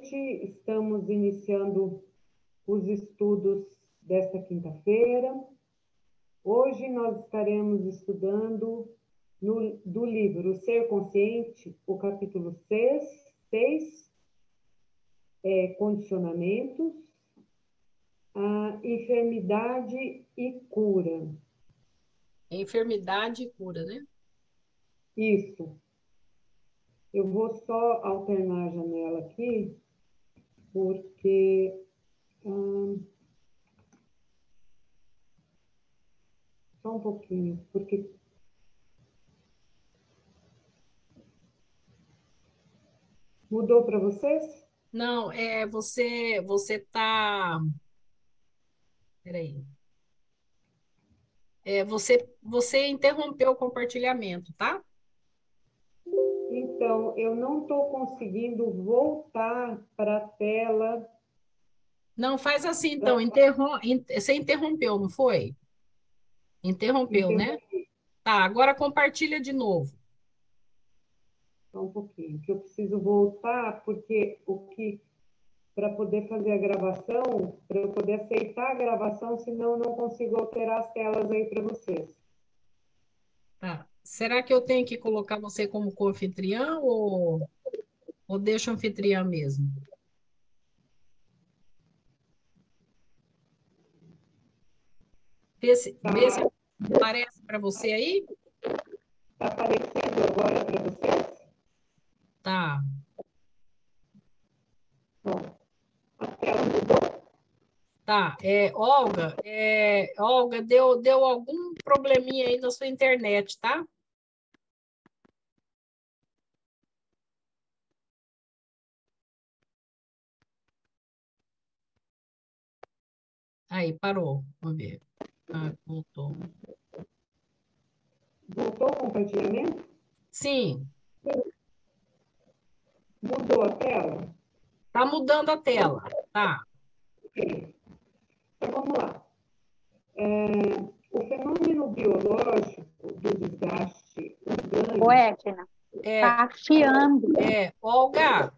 noite, estamos iniciando os estudos desta quinta-feira. Hoje nós estaremos estudando do livro Ser Consciente, o capítulo 6, Condicionamentos, a enfermidade e cura. Enfermidade e cura, né? Isso. Eu vou só alternar a janela aqui, porque só um pouquinho, porque mudou para vocês? Não, você tá. Peraí. Você interrompeu o compartilhamento, tá? Então, eu não estou conseguindo voltar para a tela. Não, faz assim, então. Você interrompeu, não foi? Interrompeu, né? Interromper Tá, agora compartilha de novo. só um pouquinho, que eu preciso voltar, porque para poder fazer a gravação, para eu poder aceitar a gravação, senão eu não consigo alterar as telas aí para vocês. Tá. Será que eu tenho que colocar você como co-anfitriã ou deixa anfitriã mesmo? Vê se aparece para você aí. Está aparecendo agora para vocês? Tá. Bom, a tela mudou. Tá, Olga, deu algum probleminha aí na sua internet, tá? Aí, parou. Vamos ver. Ah, voltou. Voltou o compartilhamento? Sim, Mudou a tela? tá mudando a tela. Tá. Ok. Então, vamos lá. O fenômeno biológico do desgaste orgânico. Ô, Edna, É, tá chiando. Olga,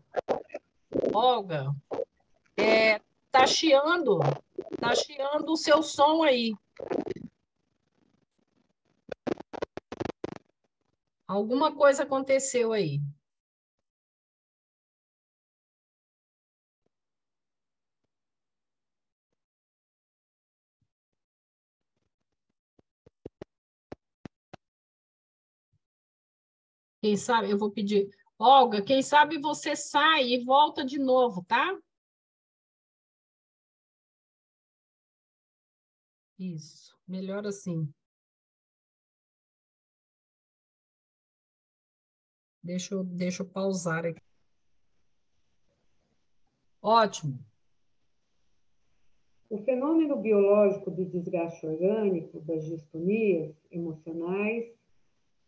tá chiando o seu som aí. Alguma coisa aconteceu aí. Quem sabe, eu vou pedir. Olga, quem sabe você sai e volta de novo, tá? Isso, melhor assim. Deixa eu pausar aqui. Ótimo. O fenômeno biológico do desgaste orgânico, das distonias emocionais.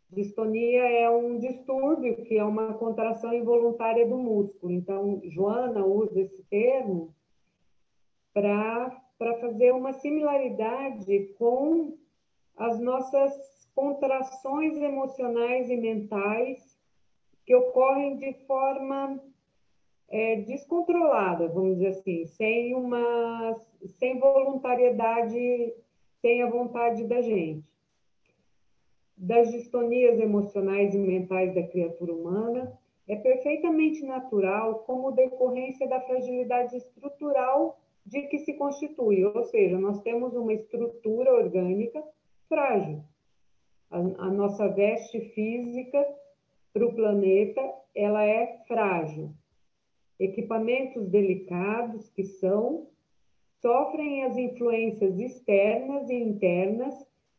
Distonia é um distúrbio que é uma contração involuntária do músculo. Então, Joana usa esse termo para fazer uma similaridade com as nossas contrações emocionais e mentais que ocorrem de forma descontrolada, vamos dizer assim, sem voluntariedade, sem a vontade da gente. Das distonias emocionais e mentais da criatura humana, é perfeitamente natural como decorrência da fragilidade estrutural de que se constitui, ou seja, nós temos uma estrutura orgânica frágil. A nossa veste física para o planeta, ela é frágil. Equipamentos delicados sofrem as influências externas e internas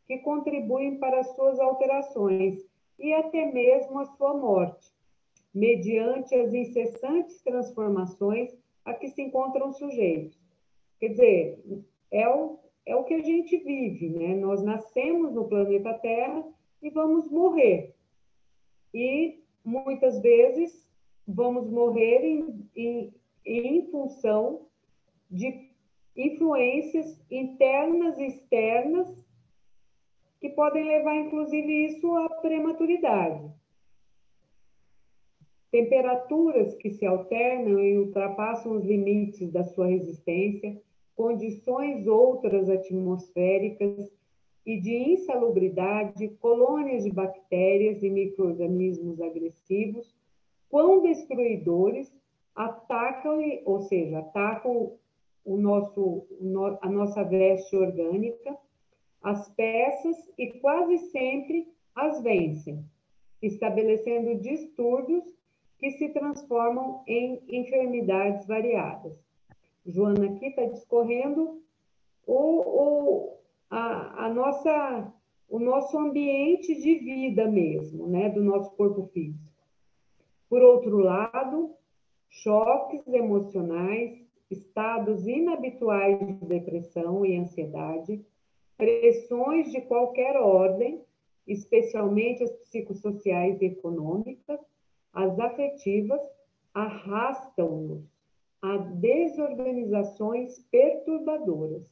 que contribuem para as suas alterações e até mesmo a sua morte, mediante as incessantes transformações a que se encontram sujeitos. Quer dizer, é o que a gente vive, né? Nós nascemos no planeta Terra e vamos morrer. E muitas vezes vamos morrer em função de influências internas e externas que podem levar, inclusive, isso à prematuridade. temperaturas que se alternam e ultrapassam os limites da sua resistência, condições outras atmosféricas e de insalubridade, colônias de bactérias e micro-organismos agressivos, quão destruidores atacam, ou seja, atacam a nossa veste orgânica, as peças e quase sempre as vencem, estabelecendo distúrbios que se transformam em enfermidades variadas. Joana aqui está discorrendo o nosso ambiente de vida mesmo, né, do nosso corpo físico. Por outro lado, choques emocionais, estados inabituais de depressão e ansiedade, pressões de qualquer ordem, especialmente as psicossociais e econômicas, as afetivas, arrastam-nos a desorganizações perturbadoras.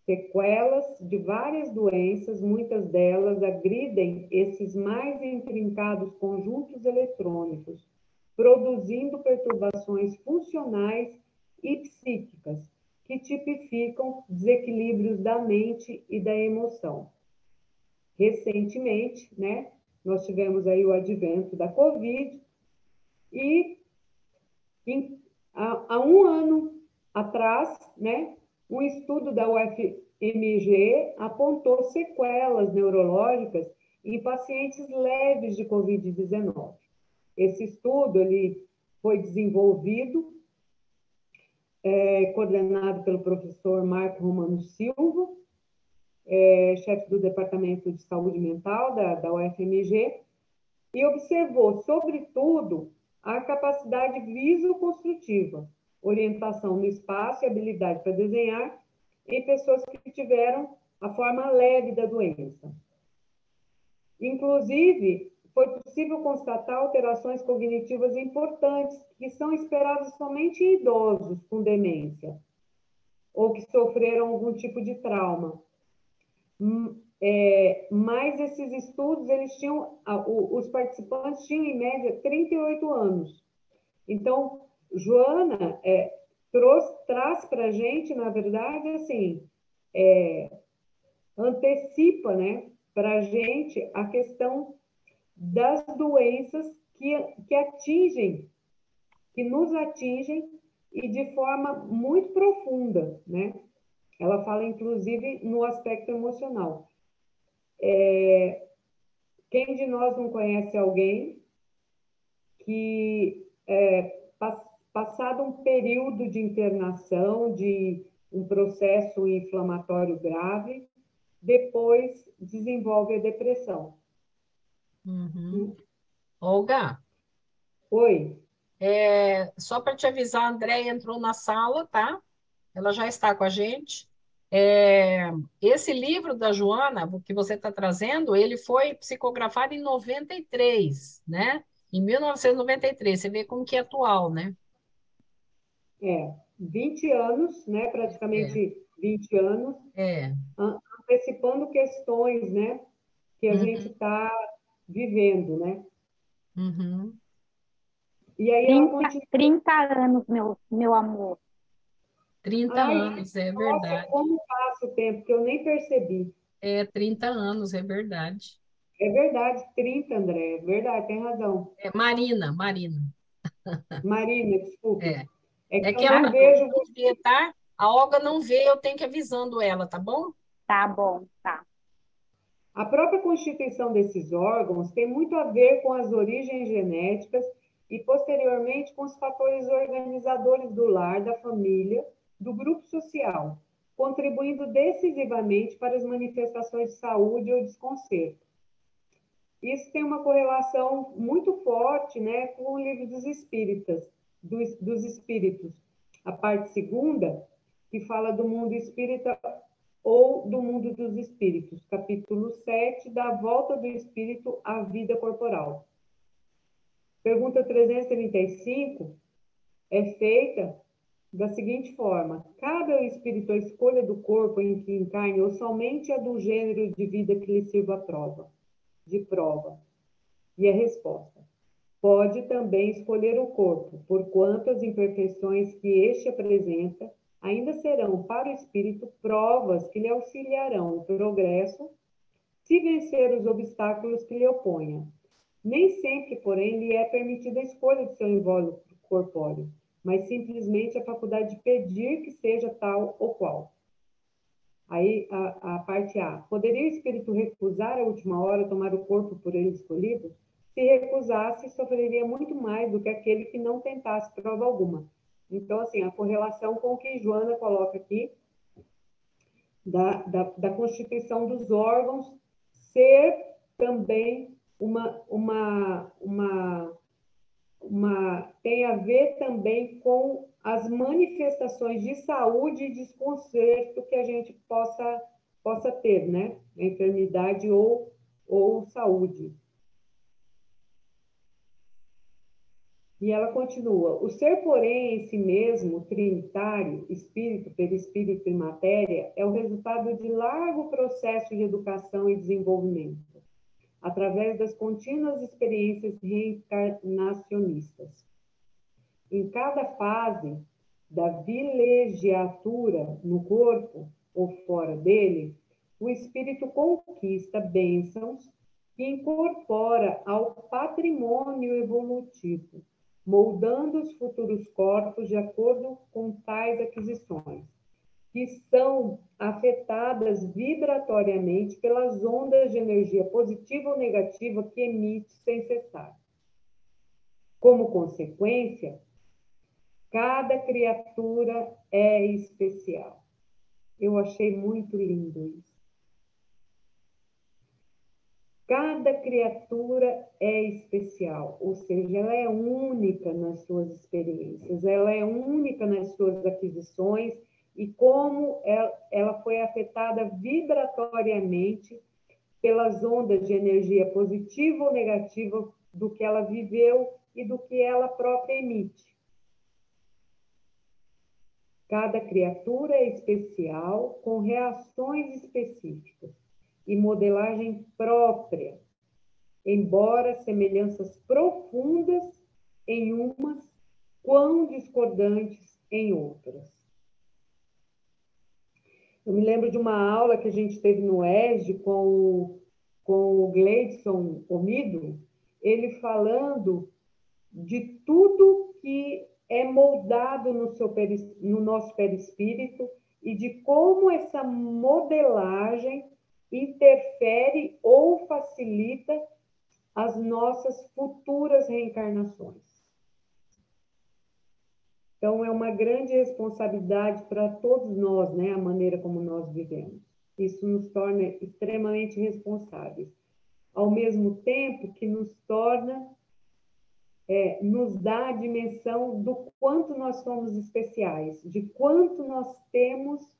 Sequelas de várias doenças, muitas delas agridem esses mais intrincados conjuntos eletrônicos, produzindo perturbações funcionais e psíquicas, que tipificam desequilíbrios da mente e da emoção. Recentemente, né, nós tivemos aí o advento da Covid e há um ano atrás, né, um estudo da UFMG apontou sequelas neurológicas em pacientes leves de Covid-19. Esse estudo ele foi desenvolvido, coordenado pelo professor Marco Romano Silva, chefe do Departamento de Saúde Mental da UFMG, e observou, sobretudo, a capacidade visoconstrutiva, orientação no espaço e habilidade para desenhar em pessoas que tiveram a forma leve da doença. Inclusive, foi possível constatar alterações cognitivas importantes que são esperadas somente em idosos com demência ou que sofreram algum tipo de trauma. Mas esses estudos, os participantes tinham em média 38 anos. Então, Joana traz para a gente, na verdade, assim, antecipa, né, para a gente a questão das doenças que nos atingem e de forma muito profunda, né? Ela fala, inclusive, no aspecto emocional. Quem de nós não conhece alguém que, passado um período de internação, de um processo inflamatório grave, depois desenvolve a depressão? Uhum. Olga, Oi. Só para te avisar, a Andréia entrou na sala, tá? Ela já está com a gente. Esse livro da Joana, o que você está trazendo, ele foi psicografado em 93, né? Em 1993. Você vê como que é atual, né? 20 anos, né? É, Praticamente 20 anos, é. antecipando questões, né? Que a gente Uhum, está vivendo, né? uhum. E aí ela 30, continua. 30 anos, meu amor. 30 Ai, anos, é nossa, verdade. como passa o tempo, que eu nem percebi. 30 anos, é verdade. É verdade, 30, André, é verdade, tem razão. Marina. Marina, desculpe. É. É É que que eu ela não vejo não vê, tá? A Olga não vê, eu tenho que ir avisando ela, tá bom? Tá bom, tá. A própria constituição desses órgãos tem muito a ver com as origens genéticas e, posteriormente, com os fatores organizadores do lar, da família, do grupo social, contribuindo decisivamente para as manifestações de saúde ou desconcerto. Isso tem uma correlação muito forte, né, com o livro dos Espíritas, dos Espíritos, a parte segunda, que fala do mundo espírita ou do mundo dos espíritos, capítulo 7, da volta do espírito à vida corporal. Pergunta 335 é feita da seguinte forma: cabe ao espírito a escolha do corpo em que encarne ou somente a do gênero de vida que lhe sirva de prova? E a resposta: pode também escolher o corpo, porquanto as imperfeições que este apresenta ainda serão para o espírito provas que lhe auxiliarão o progresso, se vencer os obstáculos que lhe oponha. Nem sempre, porém, lhe é permitida a escolha de seu invólucro corpóreo, mas simplesmente a faculdade de pedir que seja tal ou qual. Aí, a parte A. Poderia o espírito recusar à última hora tomar o corpo por ele escolhido? Se recusasse, sofreria muito mais do que aquele que não tentasse prova alguma. Então, assim, a correlação com o que Joana coloca aqui, da constituição dos órgãos, ser também tem a ver também com as manifestações de saúde e desconcerto que a gente possa ter, né? A enfermidade ou saúde. E ela continua: o ser, porém, em si mesmo, trinitário, espírito, perispírito e matéria, é o resultado de largo processo de educação e desenvolvimento, através das contínuas experiências reencarnacionistas. Em cada fase da vilegiatura no corpo ou fora dele, o espírito conquista bênçãos que incorpora ao patrimônio evolutivo, moldando os futuros corpos de acordo com tais aquisições, que são afetadas vibratoriamente pelas ondas de energia positiva ou negativa que emite sem cessar. Como consequência, cada criatura é especial. Eu achei muito lindo isso. Cada criatura é especial, ou seja, ela é única nas suas experiências, ela é única nas suas aquisições e como ela foi afetada vibratoriamente pelas ondas de energia positiva ou negativa do que ela viveu e do que ela própria emite. Cada criatura é especial, com reações específicas e modelagem própria, embora semelhanças profundas em umas, quão discordantes em outras. Eu me lembro de uma aula que a gente teve no ESD com o Gleidson Omido, ele falando de tudo que é moldado no nosso perispírito e de como essa modelagem interfere ou facilita as nossas futuras reencarnações. Então, é uma grande responsabilidade para todos nós, né, a maneira como nós vivemos. Isso nos torna extremamente responsáveis. Ao mesmo tempo que nos dá a dimensão do quanto nós somos especiais, de quanto nós temos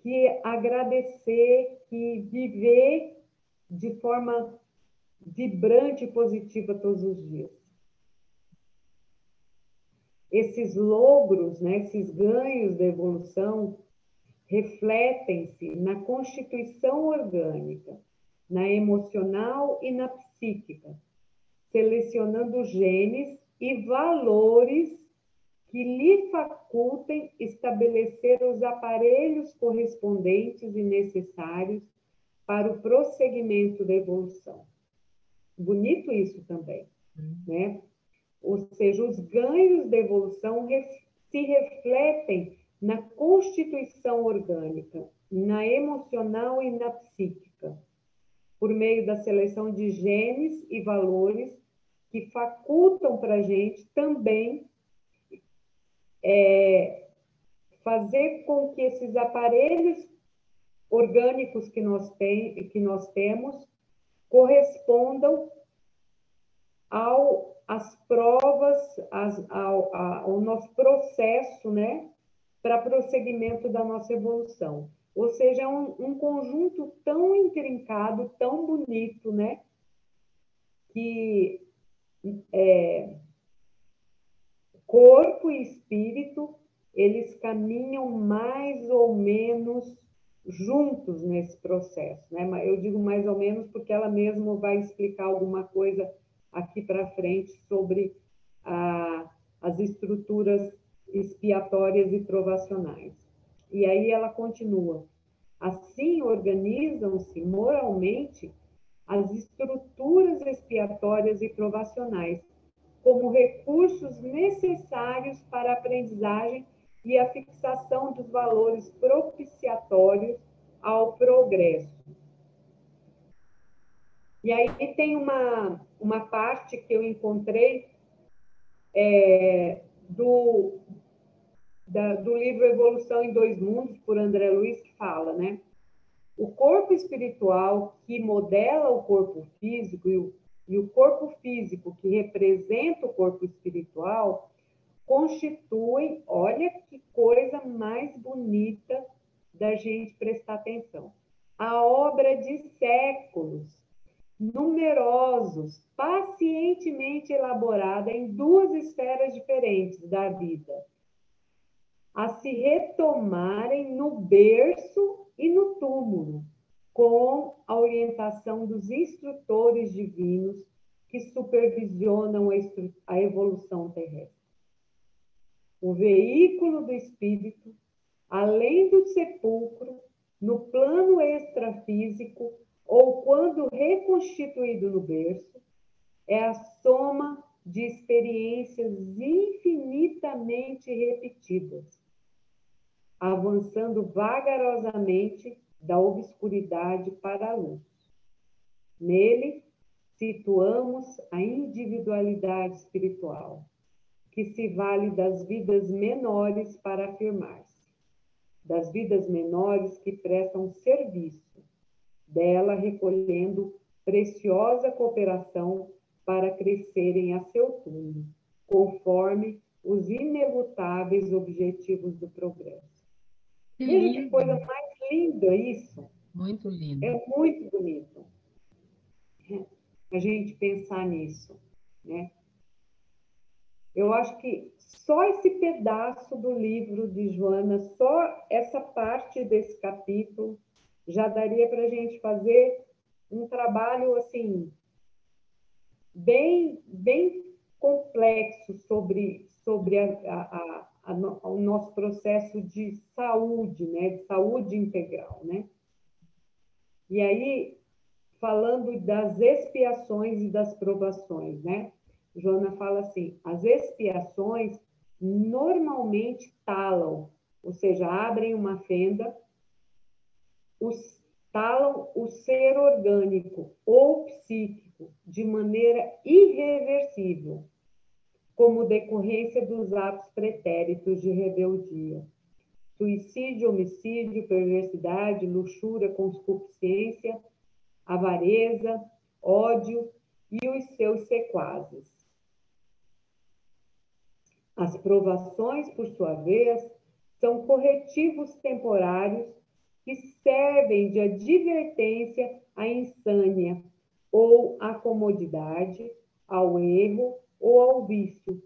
que agradecer, que viver de forma vibrante e positiva todos os dias. Esses logros, né, esses ganhos da evolução, refletem-se na constituição orgânica, na emocional e na psíquica, selecionando genes e valores que lhe facultem estabelecer os aparelhos correspondentes e necessários para o prosseguimento da evolução. Bonito isso também, né? Ou seja, os ganhos da evolução se refletem na constituição orgânica, na emocional e na psíquica, por meio da seleção de genes e valores que facultam para a gente também fazer com que esses aparelhos orgânicos que nós temos correspondam às provas, ao nosso processo, né, para prosseguimento da nossa evolução. Ou seja, é um conjunto tão intrincado, tão bonito, né, que corpo e espírito, eles caminham mais ou menos juntos nesse processo, né? Eu digo mais ou menos porque ela mesma vai explicar alguma coisa aqui para frente sobre as estruturas expiatórias e provacionais. E aí ela continua. Assim, organizam-se moralmente as estruturas expiatórias e provacionais como recursos necessários para a aprendizagem e a fixação dos valores propiciatórios ao progresso. E aí tem uma parte que eu encontrei do livro Evolução em Dois Mundos, por André Luiz, que fala, né? O corpo espiritual que modela o corpo físico e o corpo físico que representa o corpo espiritual constituem, olha que coisa mais bonita da gente prestar atenção, a obra de séculos, numerosos, pacientemente elaborada em duas esferas diferentes da vida, a se retomarem no berço e no túmulo, com a orientação dos instrutores divinos que supervisionam a evolução terrestre. O veículo do espírito, além do sepulcro, no plano extrafísico, ou quando reconstituído no berço, é a soma de experiências infinitamente repetidas, avançando vagarosamente da obscuridade para a luz. Nele, situamos a individualidade espiritual, que se vale das vidas menores para afirmar-se, das vidas menores que prestam serviço, dela recolhendo preciosa cooperação para crescerem a seu turno, conforme os inelutáveis objetivos do progresso. Veja que coisa mais linda isso. Muito lindo. É muito bonito a gente pensar nisso, né? Eu acho que só esse pedaço do livro de Joana, só essa parte desse capítulo, já daria para a gente fazer um trabalho assim bem complexo sobre o nosso processo de saúde, né? De saúde integral, né? E aí, falando das expiações e das provações, né? Joana fala assim, as expiações normalmente talam, ou seja, abrem uma fenda, talam o ser orgânico ou psíquico de maneira irreversível, como decorrência dos atos pretéritos de rebeldia. Suicídio, homicídio, perversidade, luxúria, concupiscência, avareza, ódio e os seus sequazes. As provações, por sua vez, são corretivos temporários que servem de advertência à insânia ou à comodidade, ao erro ou ao vício,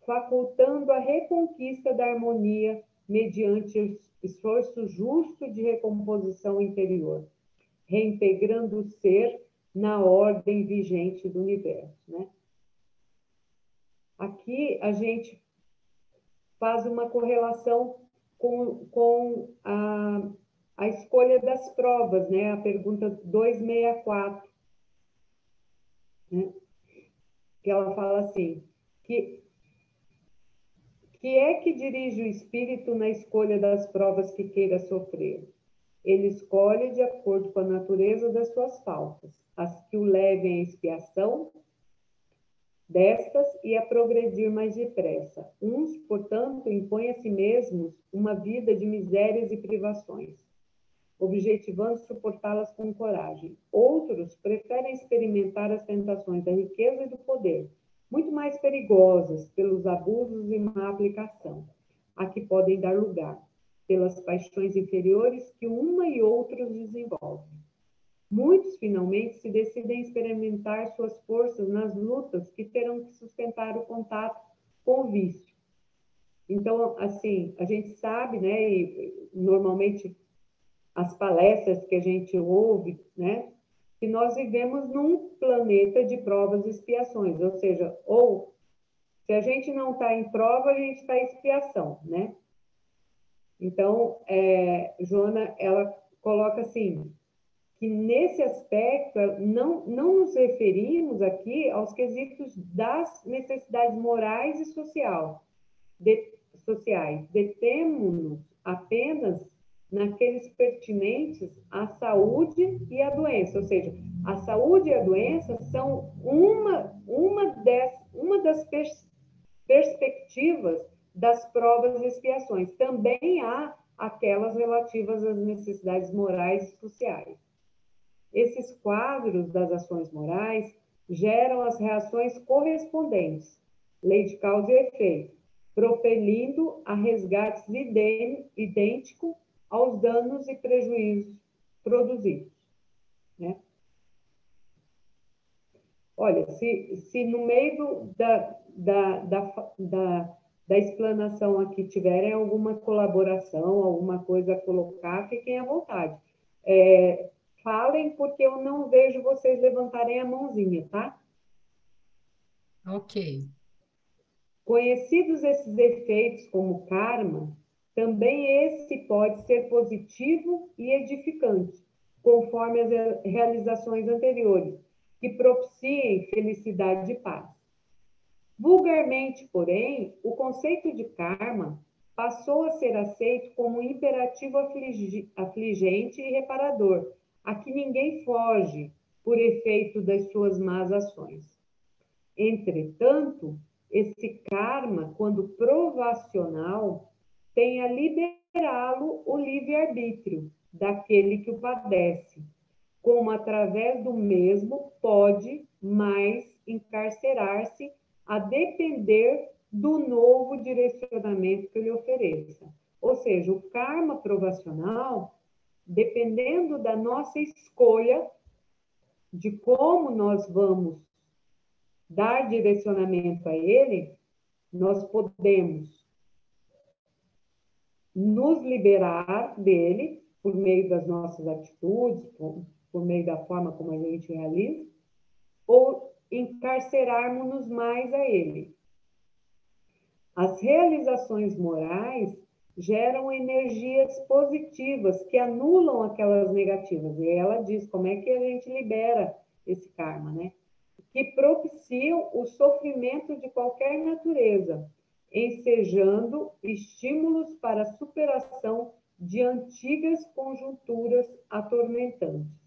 facultando a reconquista da harmonia mediante esforço justo de recomposição interior, reintegrando o ser na ordem vigente do universo, né? Aqui a gente faz uma correlação com a escolha das provas, né? A pergunta 264, né? Que ela fala assim, que é que dirige o espírito na escolha das provas que queira sofrer? Ele escolhe de acordo com a natureza das suas faltas, as que o levem à expiação destas e a progredir mais depressa. Uns, portanto, impõem a si mesmos uma vida de misérias e privações, objetivando suportá-las com coragem. Outros preferem experimentar as tentações da riqueza e do poder, muito mais perigosas pelos abusos e má aplicação, a que podem dar lugar, pelas paixões inferiores que uma e outros desenvolvem. Muitos, finalmente, se decidem experimentar suas forças nas lutas que terão que sustentar o contato com o vício. Então, assim, a gente sabe, né, e normalmente as palestras que a gente ouve, né, que nós vivemos num planeta de provas e expiações, ou seja, ou se a gente não está em prova, a gente está em expiação, né? Então, Joana, ela coloca assim, que nesse aspecto, não nos referimos aqui aos quesitos das necessidades morais e sociais. Detemos-nos apenas naqueles pertinentes à saúde e à doença, ou seja, a saúde e a doença são uma das perspectivas das provas e expiações. Também há aquelas relativas às necessidades morais e sociais. Esses quadros das ações morais geram as reações correspondentes, lei de causa e efeito, propelindo a resgates idênticos aos danos e prejuízos produzidos, né? Olha, se no meio da explanação aqui tiverem alguma colaboração, alguma coisa a colocar, fiquem à vontade. Falem, porque eu não vejo vocês levantarem a mãozinha, tá? Ok. Conhecidos esses efeitos como karma, também esse pode ser positivo e edificante, conforme as realizações anteriores, que propiciem felicidade e paz. Vulgarmente, porém, o conceito de karma passou a ser aceito como um imperativo afligente e reparador, a que ninguém foge por efeito das suas más ações. Entretanto, esse karma, quando provacional, tem a liberá-lo o livre-arbítrio daquele que o padece, como através do mesmo pode mais encarcerar-se a depender do novo direcionamento que lhe ofereça. Ou seja, o karma provacional, dependendo da nossa escolha de como nós vamos dar direcionamento a ele, nós podemos nos liberar dele por meio das nossas atitudes, por meio da forma como a gente realiza, ou encarcerarmos-nos mais a ele. As realizações morais geram energias positivas que anulam aquelas negativas. E ela diz como é que a gente libera esse karma, né? Que propiciam o sofrimento de qualquer natureza, ensejando estímulos para a superação de antigas conjunturas atormentantes.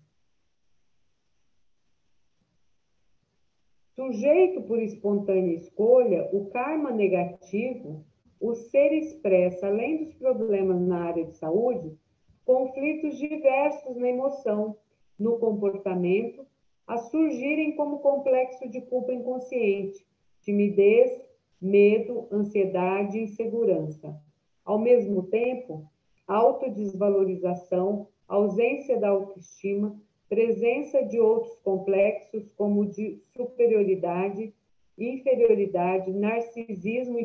Sujeito por espontânea escolha, o karma negativo, o ser expressa, além dos problemas na área de saúde, conflitos diversos na emoção, no comportamento, a surgirem como complexo de culpa inconsciente, timidez, medo, ansiedade e insegurança. Ao mesmo tempo, autodesvalorização, ausência da autoestima, presença de outros complexos como de superioridade, inferioridade, narcisismo,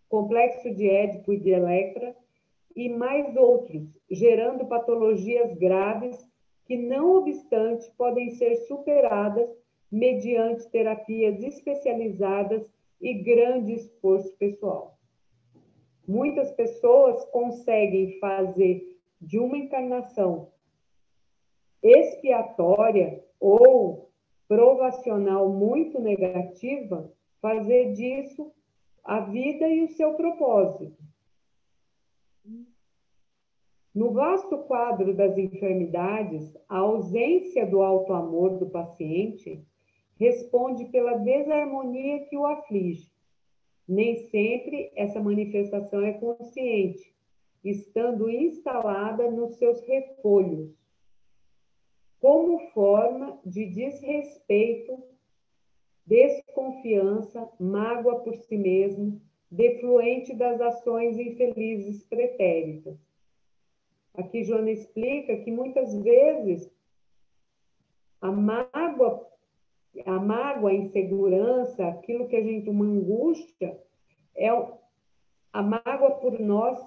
complexo de Édipo e de Electra, e mais outros, gerando patologias graves que, não obstante, podem ser superadas mediante terapias especializadas e grande esforço pessoal. Muitas pessoas conseguem fazer de uma encarnação expiatória ou provacional muito negativa, fazer disso a vida e o seu propósito. No vasto quadro das enfermidades, a ausência do auto-amor do paciente responde pela desarmonia que o aflige. Nem sempre essa manifestação é consciente, estando instalada nos seus refolhos, como forma de desrespeito, desconfiança, mágoa por si mesmo, defluente das ações infelizes pretéritas. Aqui Joana explica que muitas vezes a mágoa, a insegurança, aquilo que a gente, uma angústia, é a mágoa por nós,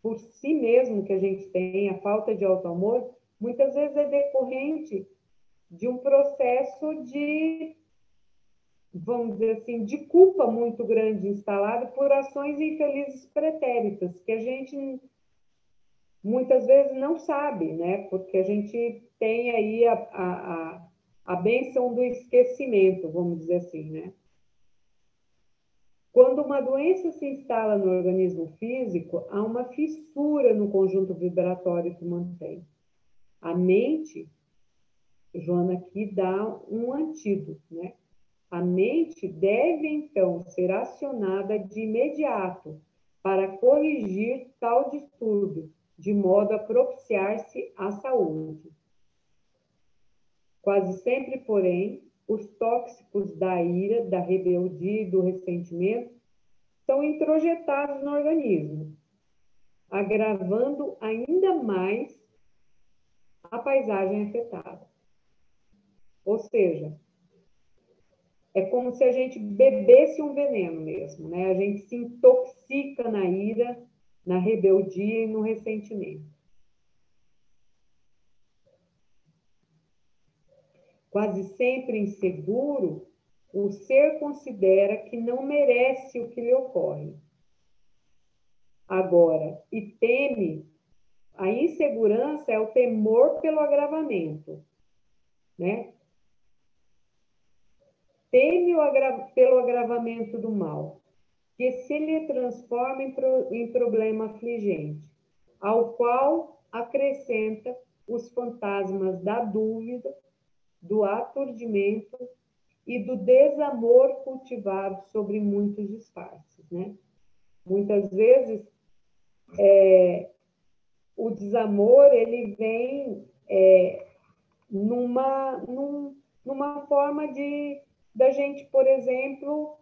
por si mesmo que a gente tem, a falta de auto-amor, muitas vezes é decorrente de um processo de, vamos dizer assim, de culpa muito grande instalado por ações infelizes pretéritas, que a gente muitas vezes não sabe, né? Porque a gente tem aí a bênção do esquecimento, vamos dizer assim, né? Quando uma doença se instala no organismo físico, há uma fissura no conjunto vibratório que mantém. A mente, Joana aqui dá um antídoto, né? A mente deve, então, ser acionada de imediato para corrigir tal distúrbio, de modo a propiciar-se a saúde. Quase sempre, porém, os tóxicos da ira, da rebeldia e do ressentimento são introjetados no organismo, agravando ainda mais a paisagem afetada. Ou seja, é como se a gente bebesse um veneno mesmo, né? A gente se intoxica na ira, na rebeldia e no ressentimento. Quase sempre inseguro, o ser considera que não merece o que lhe ocorre. Agora, e teme, a insegurança é o temor pelo agravamento, né? Teme pelo agravamento do mal, que se lhe transforma em problema afligente, ao qual acrescenta os fantasmas da dúvida, do aturdimento e do desamor cultivado sobre muitos disfarces, né? Muitas vezes, o desamor, ele vem numa forma da gente, por exemplo,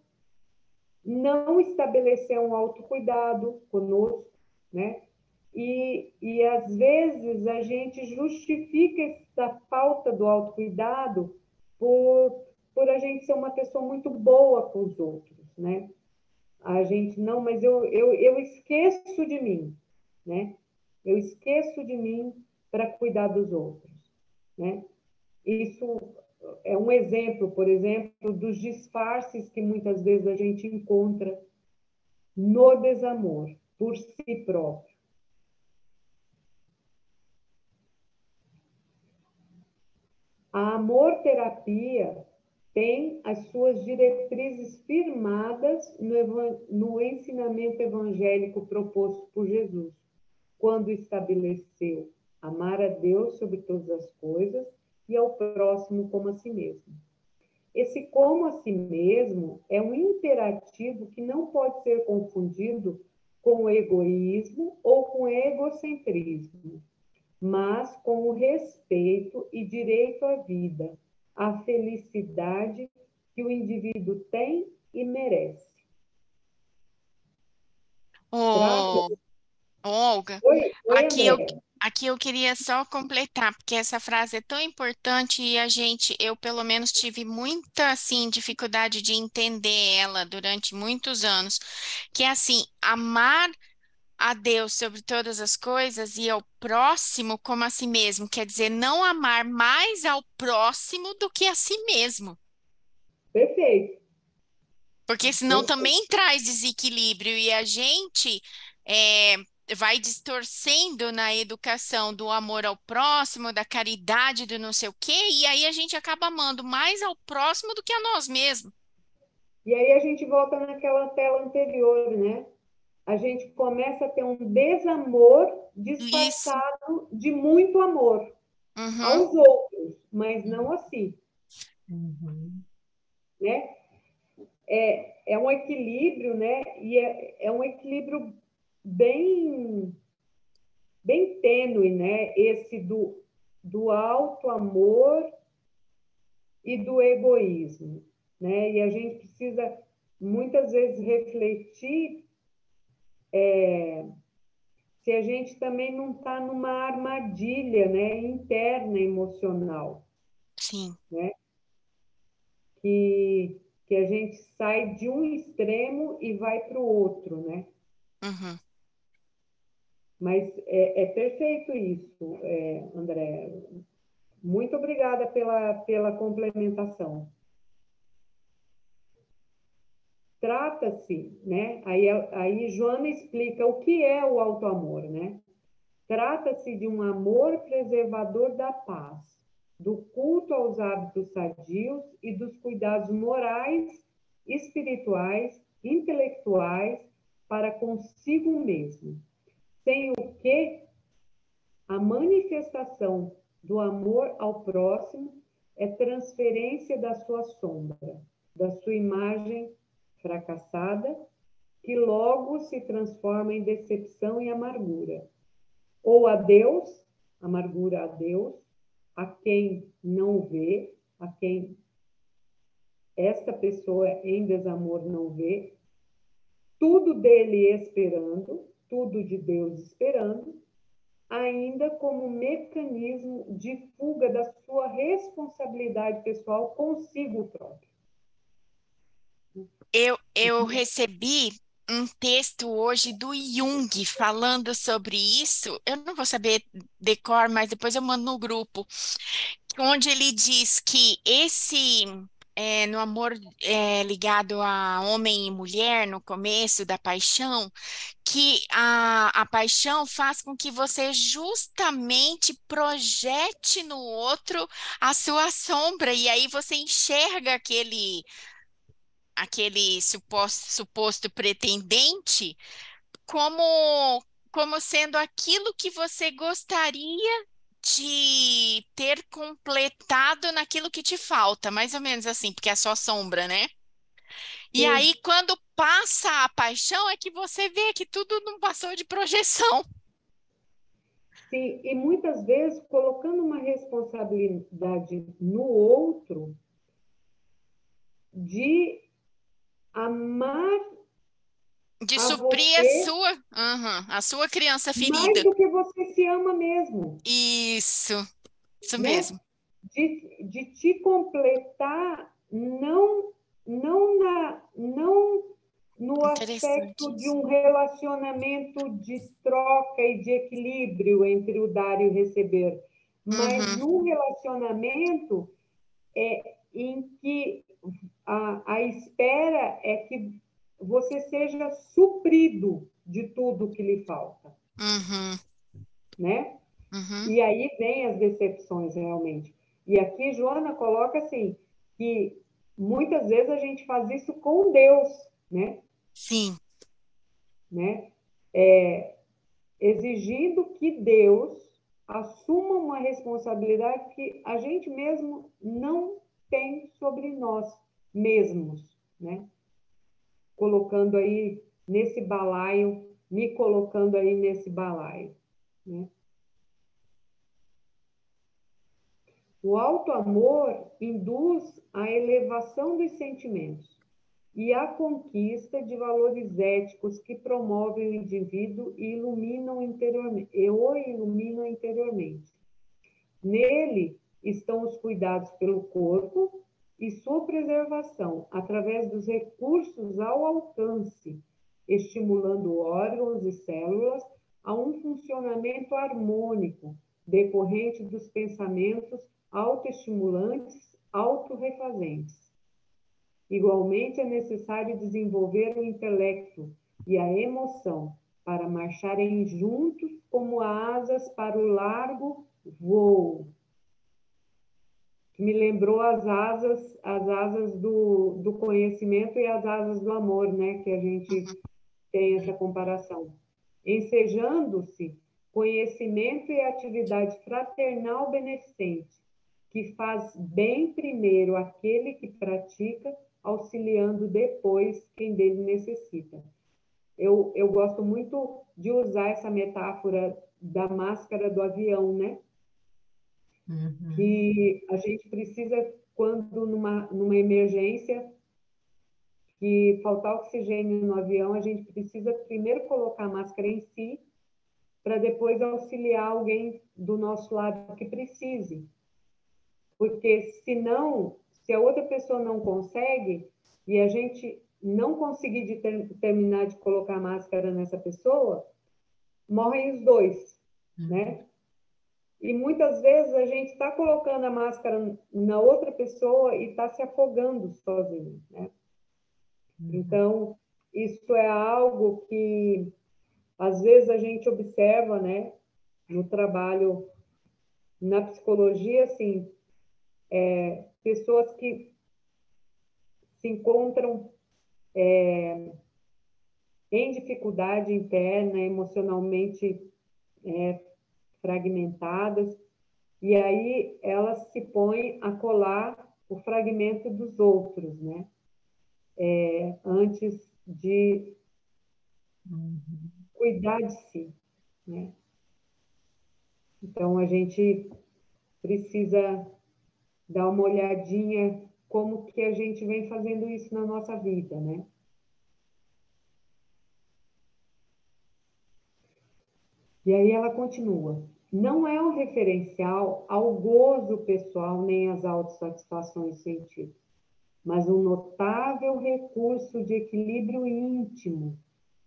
não estabelecer um autocuidado conosco, né? E às vezes a gente justifica essa falta do autocuidado por a gente ser uma pessoa muito boa com os outros, né? A gente, não, mas eu esqueço de mim, né? Eu esqueço de mim para cuidar dos outros, né? Isso é um exemplo, por exemplo, dos disfarces que muitas vezes a gente encontra no desamor por si próprio. A amor-terapia tem as suas diretrizes firmadas no ensinamento evangélico proposto por Jesus, quando estabeleceu amar a Deus sobre todas as coisas e ao próximo como a si mesmo. Esse como a si mesmo é um imperativo que não pode ser confundido com o egoísmo ou com o egocentrismo, mas com o respeito e direito à vida, à felicidade que o indivíduo tem e merece. Ô, Olga, Oi, aqui eu, Andréa. aqui eu queria só completar, porque essa frase é tão importante e eu pelo menos tive muita, assim, dificuldade de entender ela durante muitos anos, que é assim, amar a Deus sobre todas as coisas e ao próximo como a si mesmo, quer dizer, não amar mais ao próximo do que a si mesmo. Perfeito. Porque senão Perfeito. também traz desequilíbrio e a gente é, vai distorcendo na educação do amor ao próximo, da caridade, do não sei o quê, e aí a gente acaba amando mais ao próximo do que a nós mesmos. E aí a gente volta naquela tela anterior, né? A gente começa a ter um desamor Isso. disfarçado de muito amor Uhum. aos outros, mas não a si, Uhum. né? É um equilíbrio, né? E é um equilíbrio bem, bem tênue, né? Esse do alto amor e do egoísmo, né? E a gente precisa muitas vezes refletir se a gente também não está numa armadilha, né, interna emocional, Sim. né? Que a gente sai de um extremo e vai para o outro, né? Uhum. Mas é perfeito isso, André. Muito obrigada pela complementação. Trata-se, né? Aí Joana explica o que é o auto-amor, né? Trata-se de um amor preservador da paz, do culto aos hábitos sadios e dos cuidados morais, espirituais, intelectuais para consigo mesmo, sem o que a manifestação do amor ao próximo é transferência da sua sombra, da sua imagem fracassada, que logo se transforma em decepção e amargura. Ou a Deus, amargura a Deus, a quem não vê, a quem esta pessoa em desamor não vê, tudo dele esperando, tudo de Deus esperando, ainda como mecanismo de fuga da sua responsabilidade pessoal consigo próprio. Eu recebi um texto hoje do Jung falando sobre isso. Eu não vou saber decor, mas depois eu mando no grupo, onde ele diz que no amor ligado a homem e mulher, no começo da paixão, que a paixão faz com que você justamente projete no outro a sua sombra, e aí você enxerga aquele suposto pretendente como, como sendo aquilo que você gostaria de ter completado naquilo que te falta, mais ou menos assim, porque é só sombra, né? E Sim, aí, quando passa a paixão, é que você vê que tudo não passou de projeção. sim, e muitas vezes colocando uma responsabilidade no outro de amar De a suprir você a sua criança mais ferida. do que você se ama mesmo, Isso né? mesmo. De te completar não no Interessante aspecto de isso. um relacionamento de troca e de equilíbrio entre o dar e o receber, mas Uhum, num relacionamento em que a espera é que você seja suprido de tudo que lhe falta, uhum, né? uhum. E aí vem as decepções realmente. E aqui Joana coloca assim que muitas vezes a gente faz isso com Deus, né? Sim. né? Exigindo que Deus assuma uma responsabilidade que a gente mesmo não tem sobre nós mesmos, né? Colocando aí nesse balaio, me colocando aí nesse balaio, né? O auto-amor induz a elevação dos sentimentos e a conquista de valores éticos que promovem o indivíduo e o iluminam interiormente. Nele estão os cuidados pelo corpo e sua preservação através dos recursos ao alcance, estimulando órgãos e células a um funcionamento harmônico, decorrente dos pensamentos autoestimulantes, autorrefazentes. Igualmente, é necessário desenvolver o intelecto e a emoção para marcharem juntos como asas para o largo voo, que me lembrou as asas do conhecimento e as asas do amor, né? Que a gente tem essa comparação. Ensejando-se conhecimento e atividade fraternal beneficente, que faz bem primeiro aquele que pratica, auxiliando depois quem dele necessita. Eu gosto muito de usar essa metáfora da máscara do avião, né? Uhum. Que a gente precisa, quando numa emergência, que faltar oxigênio no avião, a gente precisa primeiro colocar a máscara em si, para depois auxiliar alguém do nosso lado que precise. Porque senão, se a outra pessoa não consegue, e a gente não conseguir terminar de colocar a máscara nessa pessoa, morrem os dois, né? E muitas vezes a gente está colocando a máscara na outra pessoa e está se afogando sozinho, né? Então, isso é algo que, às vezes, a gente observa, né? No trabalho, na psicologia, assim, pessoas que se encontram em dificuldade interna, emocionalmente fragmentadas, e aí elas se põem a colar o fragmento dos outros, né? Antes de cuidar de si, né? Então, a gente precisa dar uma olhadinha como que a gente vem fazendo isso na nossa vida, né? E aí ela continua. Não é um referencial ao gozo pessoal nem às autossatisfações sentidas, mas um notável recurso de equilíbrio íntimo,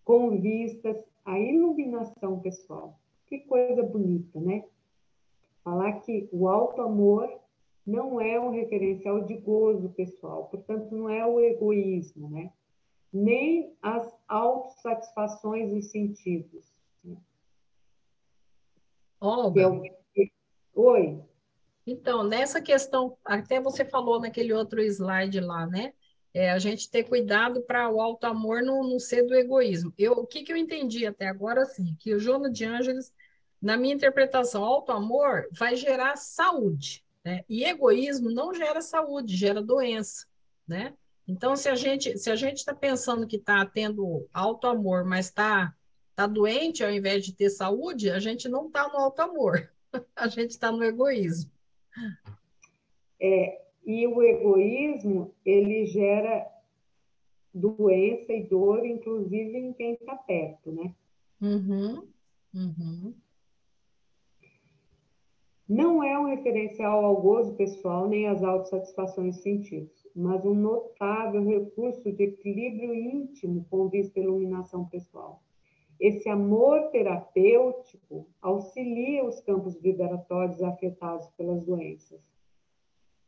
com vistas à iluminação pessoal. Que coisa bonita, né? Falar que o auto-amor não é um referencial de gozo pessoal, portanto, não é o egoísmo, né? Nem as autossatisfações dos sentidos. Né? Que é Olga, o... Oi? então, nessa questão, até você falou naquele outro slide lá, né? A gente ter cuidado para o auto-amor não ser do egoísmo. O que eu entendi até agora, assim, que o Joana de Ângeles, na minha interpretação, auto-amor vai gerar saúde, né? E egoísmo não gera saúde, gera doença, né? Então, se a gente está pensando que está tendo auto-amor, mas tá doente ao invés de ter saúde, a gente não está no auto-amor, a gente está no egoísmo. E o egoísmo, ele gera doença e dor, inclusive em quem está perto, né? Uhum, uhum. Não é um referencial ao gozo pessoal nem às autossatisfações sentidos, mas um notável recurso de equilíbrio íntimo com vista à iluminação pessoal. Esse amor terapêutico auxilia os campos vibratórios afetados pelas doenças,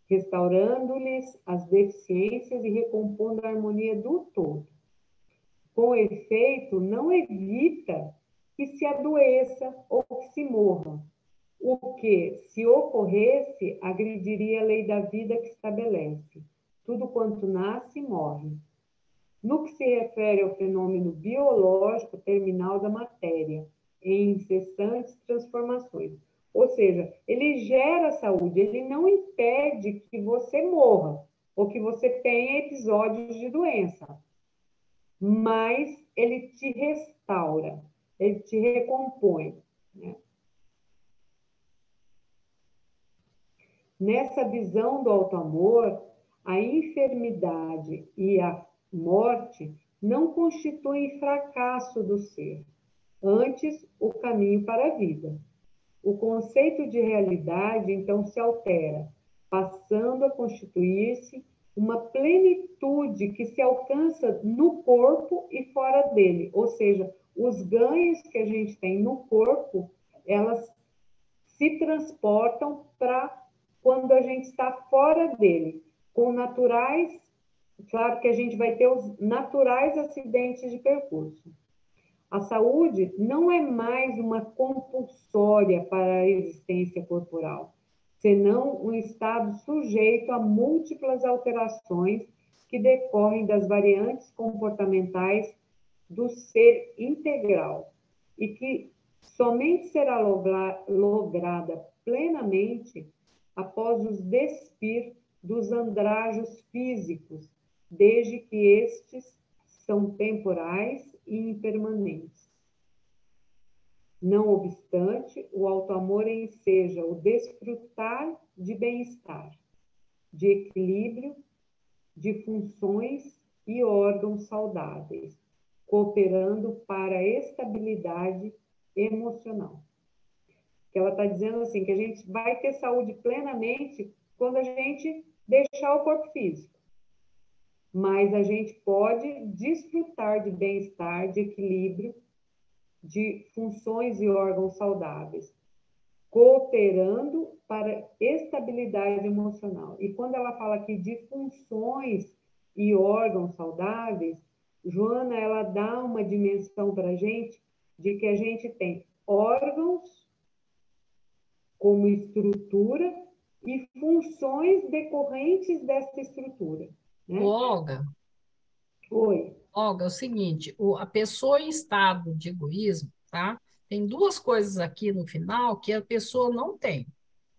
restaurando-lhes as deficiências e recompondo a harmonia do todo. Com efeito, não evita que se adoeça ou que se morra, o que, se ocorresse, agrediria a lei da vida que estabelece: tudo quanto nasce, morre. No que se refere ao fenômeno biológico terminal da matéria, em incessantes transformações. Ou seja, ele gera saúde, ele não impede que você morra ou que você tenha episódios de doença, mas ele te restaura, ele te recompõe. Né? Nessa visão do auto-amor, a enfermidade e a morte não constituem fracasso do ser, antes o caminho para a vida. O conceito de realidade, então, se altera, passando a constituir-se uma plenitude que se alcança no corpo e fora dele, ou seja, os ganhos que a gente tem no corpo, elas se transportam para quando a gente está fora dele, com naturais, claro que a gente vai ter os naturais acidentes de percurso. A saúde não é mais uma compulsória para a existência corporal, senão um estado sujeito a múltiplas alterações que decorrem das variantes comportamentais do ser integral e que somente será lograda plenamente após os despir dos andrajos físicos, desde que estes são temporais e impermanentes. Não obstante, o auto-amor enseja o desfrutar de bem-estar, de equilíbrio, de funções e órgãos saudáveis, cooperando para a estabilidade emocional. Que ela está dizendo assim, que a gente vai ter saúde plenamente quando a gente deixar o corpo físico. Mas a gente pode desfrutar de bem-estar, de equilíbrio, de funções e órgãos saudáveis, cooperando para estabilidade emocional. E quando ela fala aqui de funções e órgãos saudáveis, Joana, ela dá uma dimensão para a gente de que a gente tem órgãos como estrutura e funções decorrentes dessa estrutura, né? Olga, Oi. Olga, é o seguinte, a pessoa em estado de egoísmo, tá? Tem duas coisas aqui no final que a pessoa não tem.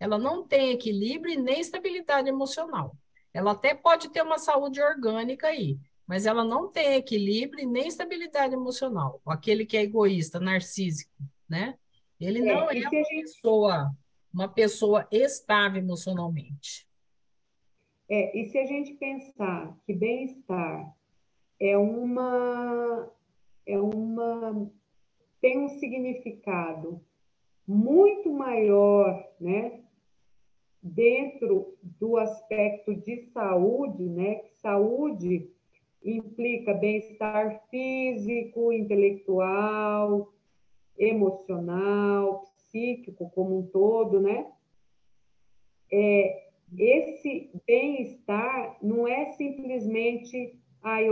Ela não tem equilíbrio e nem estabilidade emocional. Ela até pode ter uma saúde orgânica aí, mas ela não tem equilíbrio e nem estabilidade emocional. Aquele que é egoísta, narcísico, né? Ele não E é se a gente uma pessoa estável emocionalmente. e se a gente pensar que bem-estar é uma, tem um significado muito maior, né, dentro do aspecto de saúde, né, que saúde implica bem-estar físico, intelectual, emocional, psíquico como um todo, né? Esse bem-estar não é simplesmente,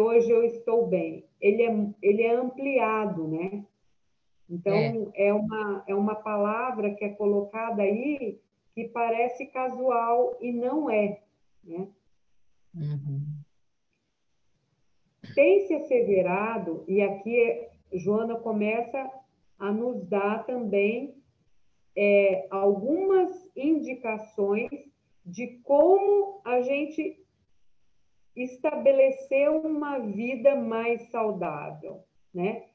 hoje eu estou bem. Ele é ampliado, né? É. Então, é uma palavra que é colocada aí que parece casual e não é, né? Uhum. Tem se asseverado, e aqui Joana começa a nos dar também algumas indicações de como a gente estabelecer uma vida mais saudável, né?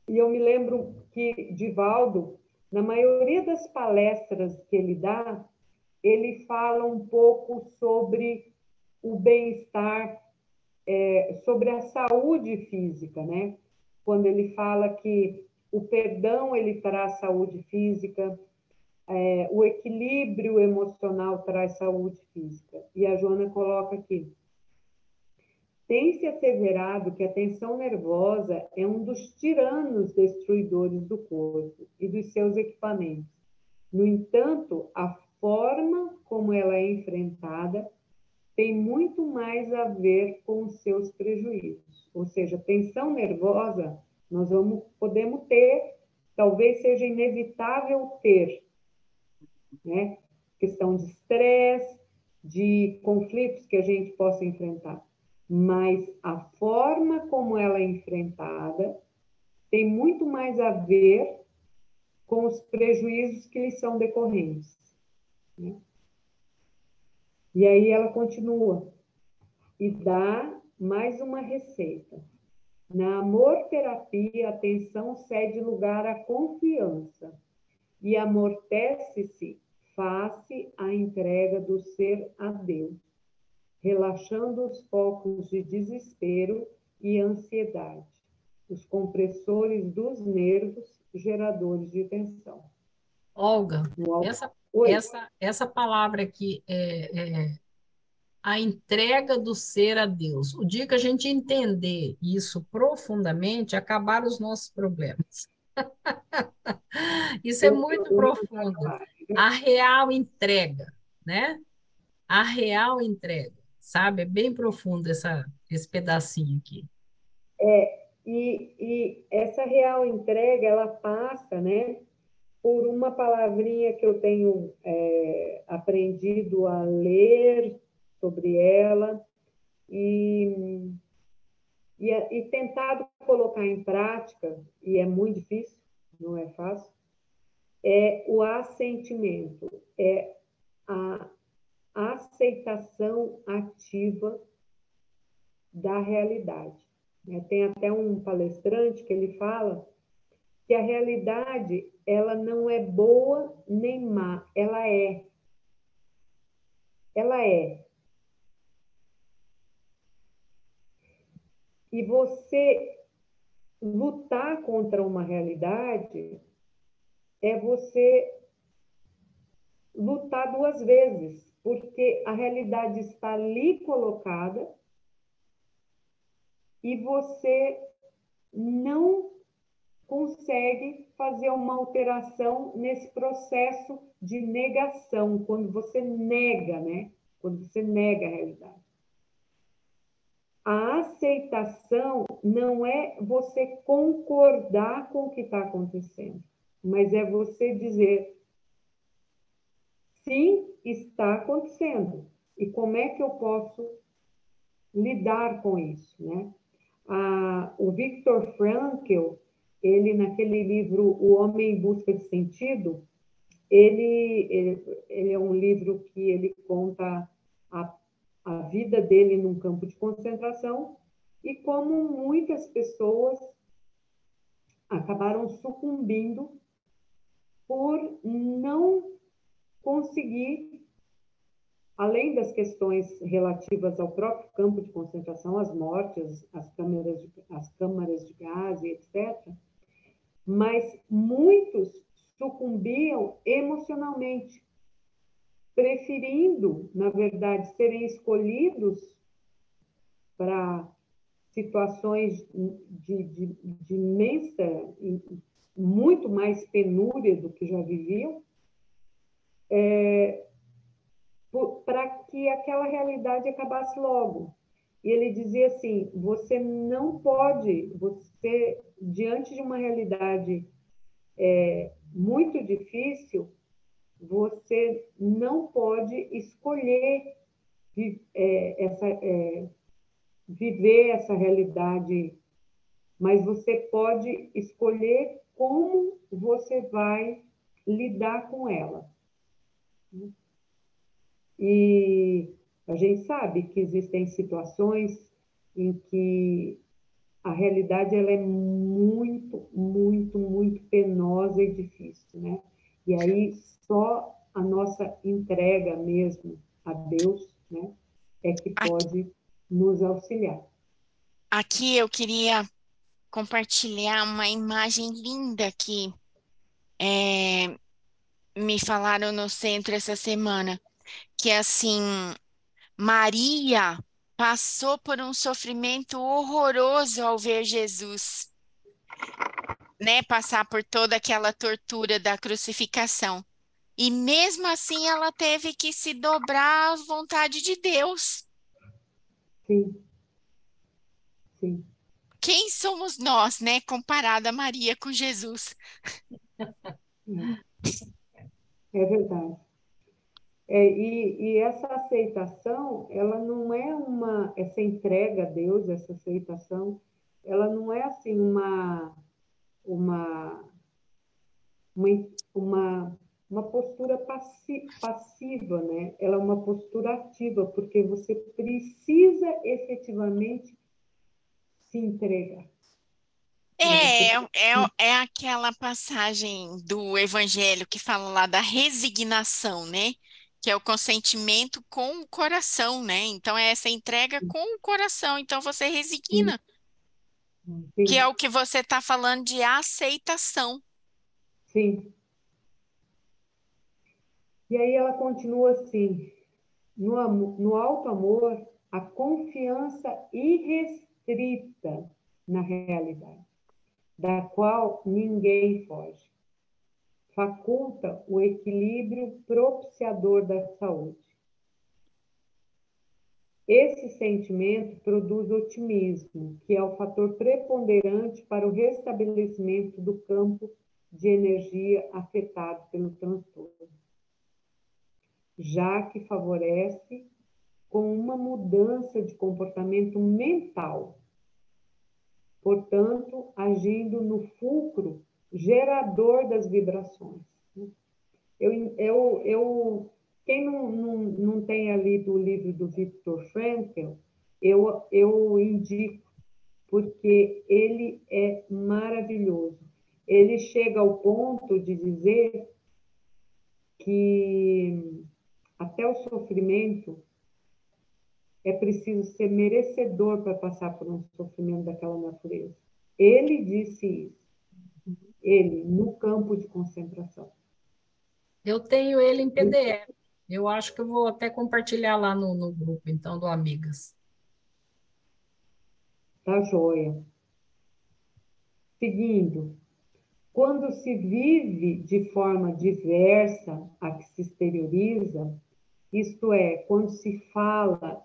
E eu me lembro que Divaldo, na maioria das palestras que ele dá, ele fala um pouco sobre o bem-estar, sobre a saúde física, né? Quando ele fala que o perdão ele traz saúde física, o equilíbrio emocional traz saúde física. E a Joana coloca aqui: tem-se asseverado que a tensão nervosa é um dos tiranos destruidores do corpo e dos seus equipamentos. No entanto, a forma como ela é enfrentada tem muito mais a ver com os seus prejuízos. Ou seja, tensão nervosa podemos ter, talvez seja inevitável ter, né? Questão de estresse, de conflitos que a gente possa enfrentar. Mas a forma como ela é enfrentada tem muito mais a ver com os prejuízos que lhe são decorrentes, né? E aí ela continua e dá mais uma receita. Na amor-terapia, a atenção cede lugar à confiança e amortece-se face à entrega do ser a Deus, relaxando os focos de desespero e ansiedade, os compressores dos nervos geradores de tensão. Olga, No... essa, Oi, essa palavra aqui é a entrega do ser a Deus. O dia que a gente entender isso profundamente, acabaram os nossos problemas. Isso é os muito problemas profundo. acabaram. A real entrega, né? A real entrega, sabe? É bem profundo esse pedacinho aqui. E essa real entrega, ela passa, né, por uma palavrinha que eu tenho aprendido a ler sobre ela e, e tentado colocar em prática, e é muito difícil, não é fácil, é o assentimento, é a aceitação ativa da realidade. Tem até um palestrante que ele fala que a realidade ela não é boa nem má, ela é. Ela é. E você lutar contra uma realidade é você lutar duas vezes, porque a realidade está ali colocada e você não consegue fazer uma alteração nesse processo de negação, quando você nega, né? Quando você nega a realidade. A aceitação não é você concordar com o que está acontecendo, mas é você dizer, sim, está acontecendo. E como é que eu posso lidar com isso, né? O Viktor Frankl, ele naquele livro O Homem em Busca de Sentido, ele é um livro que ele conta a vida dele num campo de concentração e como muitas pessoas acabaram sucumbindo por não conseguir, além das questões relativas ao próprio campo de concentração, as mortes, as câmaras de gás, etc., mas muitos sucumbiam emocionalmente, preferindo, na verdade, serem escolhidos para situações de imensa, muito mais penúria do que já viviam, para que aquela realidade acabasse logo. E ele dizia assim, você não pode, você, diante de uma realidade muito difícil, você não pode escolher viver essa realidade, mas você pode escolher como você vai lidar com ela. E a gente sabe que existem situações em que a realidade ela é muito, muito, muito penosa e difícil, né? E aí só a nossa entrega mesmo a Deus, né, é que pode nos auxiliar. Aqui eu queria compartilhar uma imagem linda que me falaram no centro essa semana, que é assim, Maria passou por um sofrimento horroroso ao ver Jesus, né? Passar por toda aquela tortura da crucificação. E mesmo assim ela teve que se dobrar à vontade de Deus. Sim, sim. Quem somos nós, né? Comparada a Maria com Jesus. É verdade. E essa aceitação, ela não é essa entrega a Deus, essa aceitação, ela não é assim uma, uma, uma postura passiva, né? Ela é uma postura ativa, porque você precisa efetivamente se entregar. Né? É aquela passagem do Evangelho que fala lá da resignação, né? Que é o consentimento com o coração, né? Então, é essa entrega com o coração. Então, você resigna, que é Sim, o que você está falando de aceitação. sim. E aí ela continua assim, no alto amor, a confiança irrestrita na realidade, da qual ninguém foge. Faculta o equilíbrio propiciador da saúde. Esse sentimento produz otimismo, que é o fator preponderante para o restabelecimento do campo de energia afetado pelo transtorno, já que favorece com uma mudança de comportamento mental, portanto, agindo no fulcro gerador das vibrações. Quem não tenha lido o livro do Viktor Frankl, eu indico, porque ele é maravilhoso. Ele chega ao ponto de dizer que até o sofrimento é preciso ser merecedor para passar por um sofrimento daquela natureza. Ele disse isso, ele, no campo de concentração. Eu tenho ele em PDF. Eu acho que eu vou até compartilhar lá no grupo, então, do Amigas. Tá joia. Seguindo, Quando se vive de forma diversa a que se exterioriza, isto é, quando se fala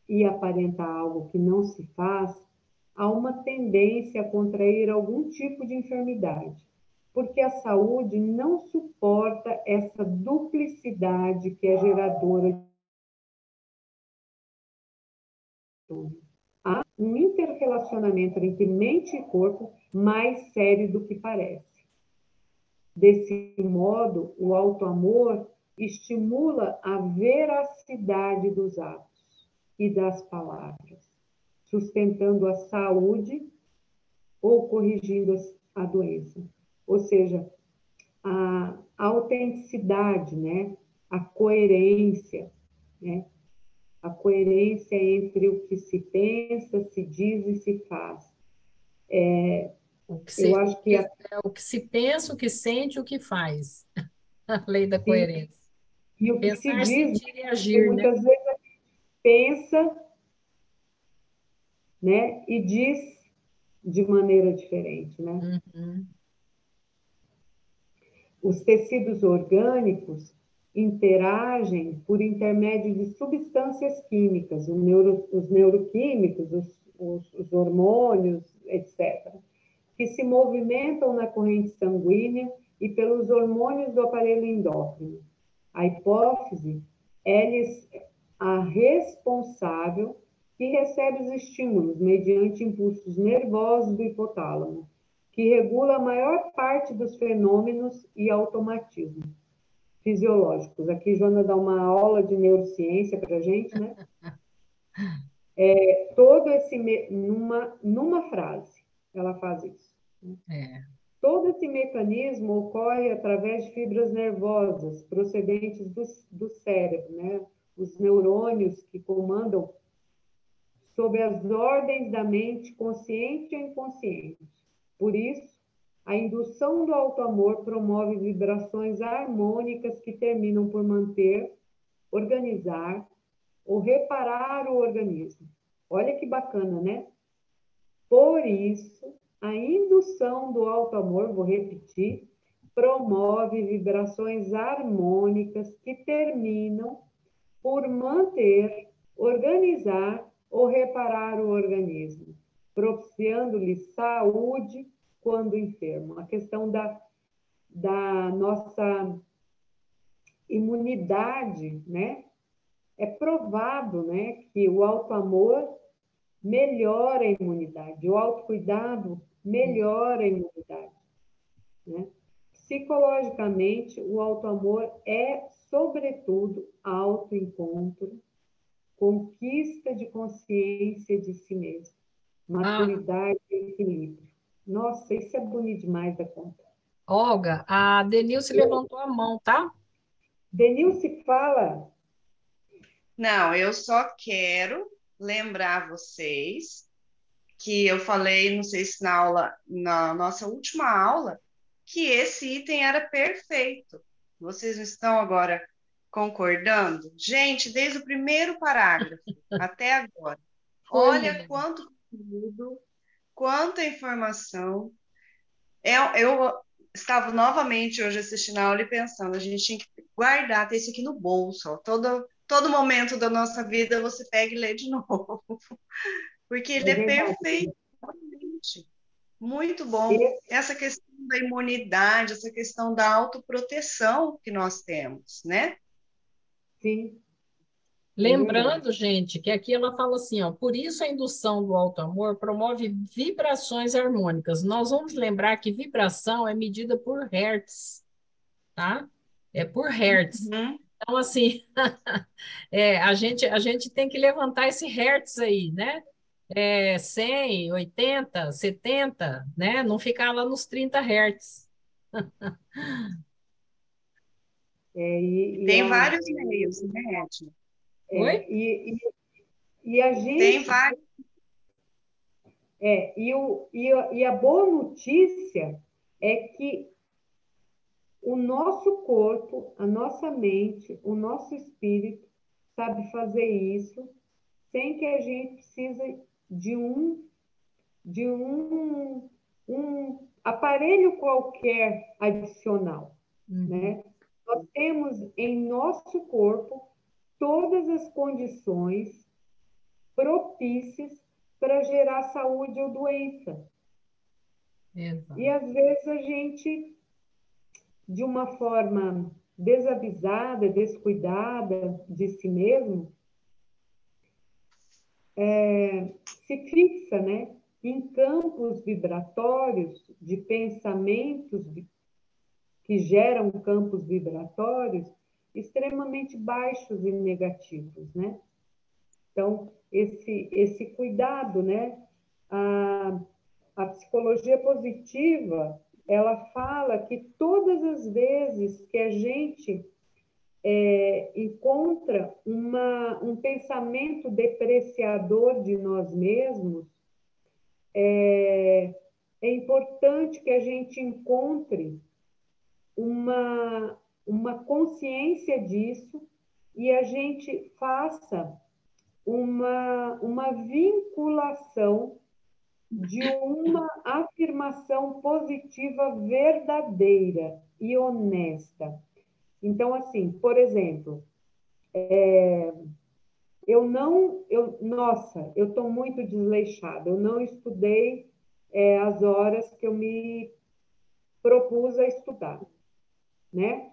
e aparenta algo que não se faz, há uma tendência a contrair algum tipo de enfermidade, porque a saúde não suporta essa duplicidade que é geradora de tudo. Há um interrelacionamento entre mente e corpo mais sério do que parece. Desse modo, o autoamor estimula a veracidade dos atos e das palavras, sustentando a saúde ou corrigindo a doença. Ou seja, a autenticidade, né? A coerência, né? A coerência entre o que se pensa, se diz e se faz. O que Eu se, acho que o que se pensa, o que sente, o que faz. A lei da assim, coerência. e o que se Pensar, diz, sentir e porque agir, né? muitas vezes a gente pensa, né? E diz de maneira diferente, né? Uhum. Os tecidos orgânicos interagem por intermédio de substâncias químicas, os neuroquímicos, os hormônios, etc., que se movimentam na corrente sanguínea e pelos hormônios do aparelho endócrino. A hipófise é a responsável que recebe os estímulos mediante impulsos nervosos do hipotálamo, que regula a maior parte dos fenômenos e automatismos fisiológicos. Aqui, Joana dá uma aula de neurociência para a gente, né? Todo esse, numa frase, ela faz isso. É. Todo esse mecanismo ocorre através de fibras nervosas procedentes do cérebro, né? Os neurônios que comandam sob as ordens da mente consciente ou inconsciente. Por isso, a indução do autoamor promove vibrações harmônicas que terminam por manter, organizar ou reparar o organismo. Olha que bacana, né? Por isso, a indução do autoamor, vou repetir, promove vibrações harmônicas que terminam por manter, organizar ou reparar o organismo, propiciando-lhe saúde quando enfermo. A questão da nossa imunidade, né? É provado, né, que o autoamor melhora a imunidade, o autocuidado melhora a imunidade, né? Psicologicamente, o autoamor é, sobretudo, autoencontro, conquista de consciência de si mesmo, Ah, maturidade e equilíbrio. Nossa, isso é bonito demais da conta. Olga, a Denilce levantou a mão, tá? Denilce fala. Não, eu só quero lembrar vocês que eu falei, não sei se na aula, na nossa última aula, que esse item era perfeito. Vocês não estão agora concordando? Gente, desde o primeiro parágrafo até agora, Foi olha mesmo. quanto conteúdo, quanta informação. Eu estava novamente hoje assistindo a aula e pensando, a gente tinha que guardar, ter isso aqui no bolso, ó. Todo momento da nossa vida você pega e lê de novo, porque ele É é verdade. perfeito, realmente. Muito bom. Esse, Essa questão da imunidade, essa questão da autoproteção que nós temos, né? sim, é verdade. Lembrando, gente, que aqui ela fala assim, ó, por isso a indução do autoamor promove vibrações harmônicas. Nós vamos lembrar que vibração é medida por hertz, tá? É por hertz. Uhum. Então, assim, a gente tem que levantar esse hertz aí, né? 100, 80, 70, né? Não ficar lá nos 30 hertz. E Tem vários meios, né, Edna? Oi? é, e, e a Tem gente, vários. e a boa notícia é que o nosso corpo, a nossa mente, o nosso espírito sabe fazer isso sem que a gente precise de um, um aparelho qualquer adicional, Uhum. né? Nós temos em nosso corpo todas as condições propícias para gerar saúde ou doença. Exato. E às vezes a gente, de uma forma desavisada, descuidada de si mesmo, se fixa, né, em campos vibratórios de pensamentos que geram campos vibratórios extremamente baixos e negativos, né? Então, esse cuidado, né? A psicologia positiva, ela fala que todas as vezes que a gente encontra um pensamento depreciador de nós mesmos, é importante que a gente encontre uma, uma consciência disso e a gente faça uma vinculação de uma afirmação positiva verdadeira e honesta. Então, assim, por exemplo, nossa, eu estou muito desleixada, eu não estudei as horas que eu me propus a estudar, né?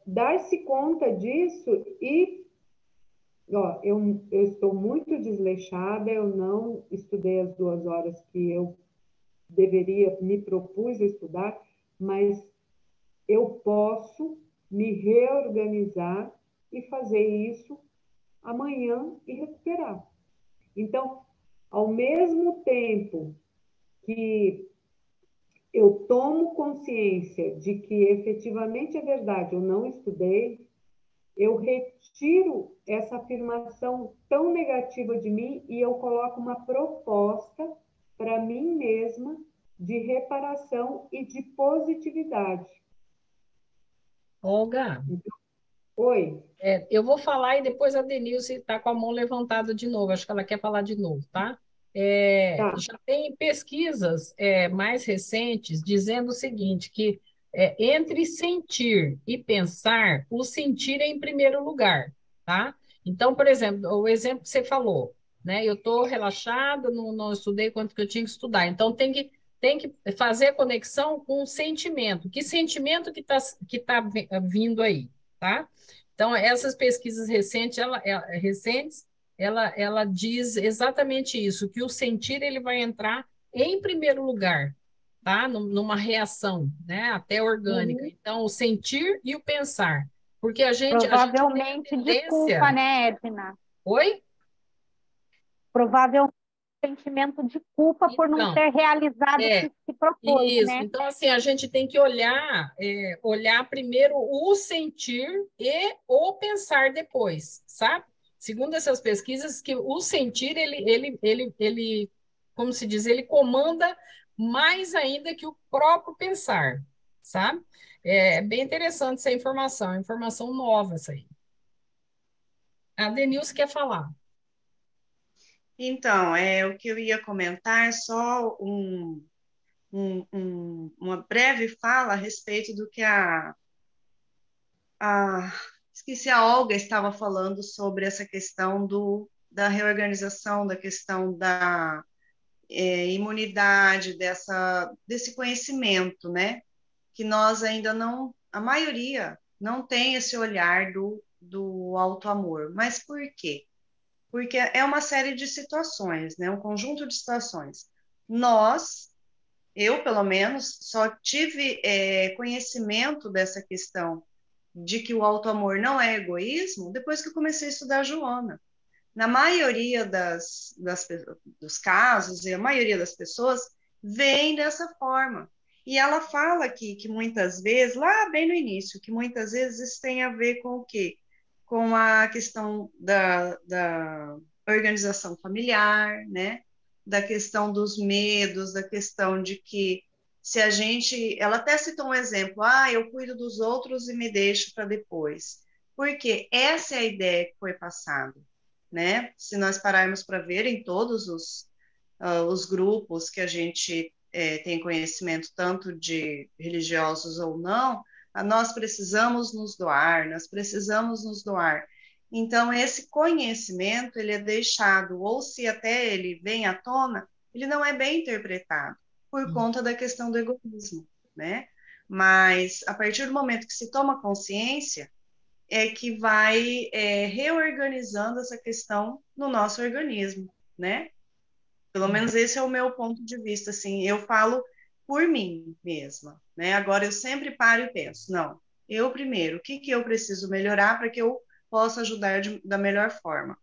Dar-se conta disso e, ó, eu estou muito desleixada, eu não estudei as 2 horas que eu deveria, me propus a estudar, mas eu posso me reorganizar e fazer isso amanhã e recuperar. Então, ao mesmo tempo que eu tomo consciência de que efetivamente é verdade, eu não estudei, eu retiro essa afirmação tão negativa de mim e eu coloco uma proposta para mim mesma de reparação e de positividade. Olga, Oi? eu vou falar e depois a Denilce está com a mão levantada de novo, acho que ela quer falar de novo, tá? Tá. Já tem pesquisas mais recentes dizendo o seguinte, que entre sentir e pensar, o sentir é em primeiro lugar, tá? Então, por exemplo, o exemplo que você falou, né? Eu estou relaxada, não estudei quanto que eu tinha que estudar, então tem que fazer a conexão com o sentimento. Que sentimento que tá vindo aí, tá? Então, essas pesquisas ela diz exatamente isso, que o sentir ele vai entrar em primeiro lugar, tá? Numa reação, né? Até orgânica. Uhum. Então, o sentir e o pensar. Porque a gente tem a Provavelmente de culpa, tendência... né, Edna? Oi? Provavelmente sentimento de culpa por não Então, ter realizado o que se propôs, isso. né? Então, assim, a gente tem que olhar primeiro o sentir e o pensar depois, sabe? Segundo essas pesquisas, que o sentir, como se diz, ele comanda mais ainda que o próprio pensar, sabe? É bem interessante essa informação nova essa aí. A Denilce quer falar. Então, o que eu ia comentar é só uma breve fala a respeito do que esqueci, a Olga estava falando sobre essa questão da reorganização, da questão da imunidade, desse conhecimento, né? Que nós ainda não, a maioria não tem esse olhar do auto-amor. Mas por quê? Porque é uma série de situações, né? Um conjunto de situações. Eu, pelo menos, só tive conhecimento dessa questão de que o auto-amor não é egoísmo depois que eu comecei a estudar a Joana. Na maioria dos casos, e a maioria das pessoas, vem dessa forma. E ela fala aqui que muitas vezes, lá bem no início, que muitas vezes isso tem a ver com o quê? Com a questão da organização familiar, né? Da questão dos medos, da questão de que se a gente... Ela até citou um exemplo, eu cuido dos outros e me deixo para depois. Porque essa é a ideia que foi passada, né? Se nós pararmos para ver em todos os grupos que a gente têm conhecimento tanto de religiosos ou não, nós precisamos nos doar, nós precisamos nos doar. Então, esse conhecimento, ele é deixado, ou se até ele vem à tona, ele não é bem interpretado, por conta da questão do egoísmo, né? Mas, a partir do momento que se toma consciência, é que vai reorganizando essa questão no nosso organismo, né? Pelo menos esse é o meu ponto de vista, assim, eu falo por mim mesma, né? Agora eu sempre paro e penso, não, eu primeiro, o que que eu preciso melhorar para que eu possa ajudar da melhor forma?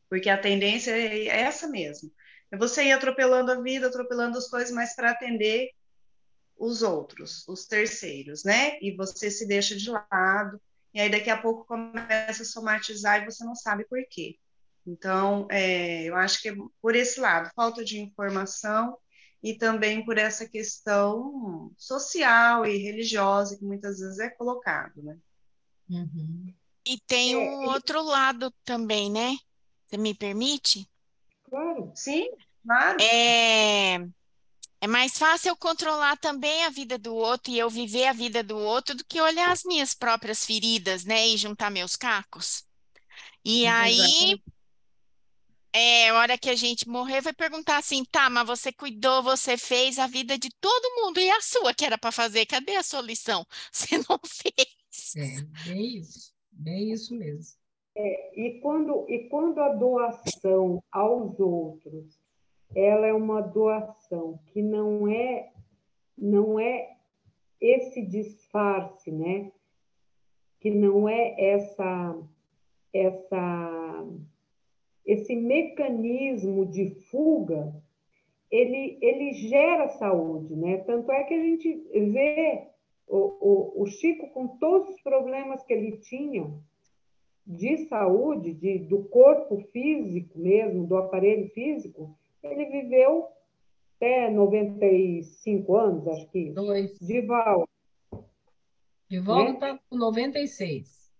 Porque a tendência é essa mesmo, é você ir atropelando a vida, atropelando as coisas, mas para atender os outros, os terceiros, né? E você se deixa de lado, e aí daqui a pouco começa a somatizar e você não sabe por quê. Então, eu acho que é por esse lado, falta de informação e também por essa questão social e religiosa que muitas vezes é colocado, né? Uhum. E tem um outro lado também, né? Você me permite? Claro. Sim, claro. É mais fácil eu controlar também a vida do outro e eu viver a vida do outro do que olhar as minhas próprias feridas, né? E juntar meus cacos. E aí, Exatamente. a hora que a gente morrer, vai perguntar assim, tá, mas você cuidou, você fez a vida de todo mundo e a sua que era para fazer, cadê a sua lição? Você não fez. Bem isso mesmo. E quando a doação aos outros, ela é uma doação que não é esse disfarce, né? Que não é essa esse mecanismo de fuga, ele gera saúde, né? Tanto é que a gente vê o Chico com todos os problemas que ele tinha de saúde, do corpo físico mesmo, do aparelho físico, ele viveu até 95 anos, acho que isso. Dois. Divaldo, De né? volta com 96.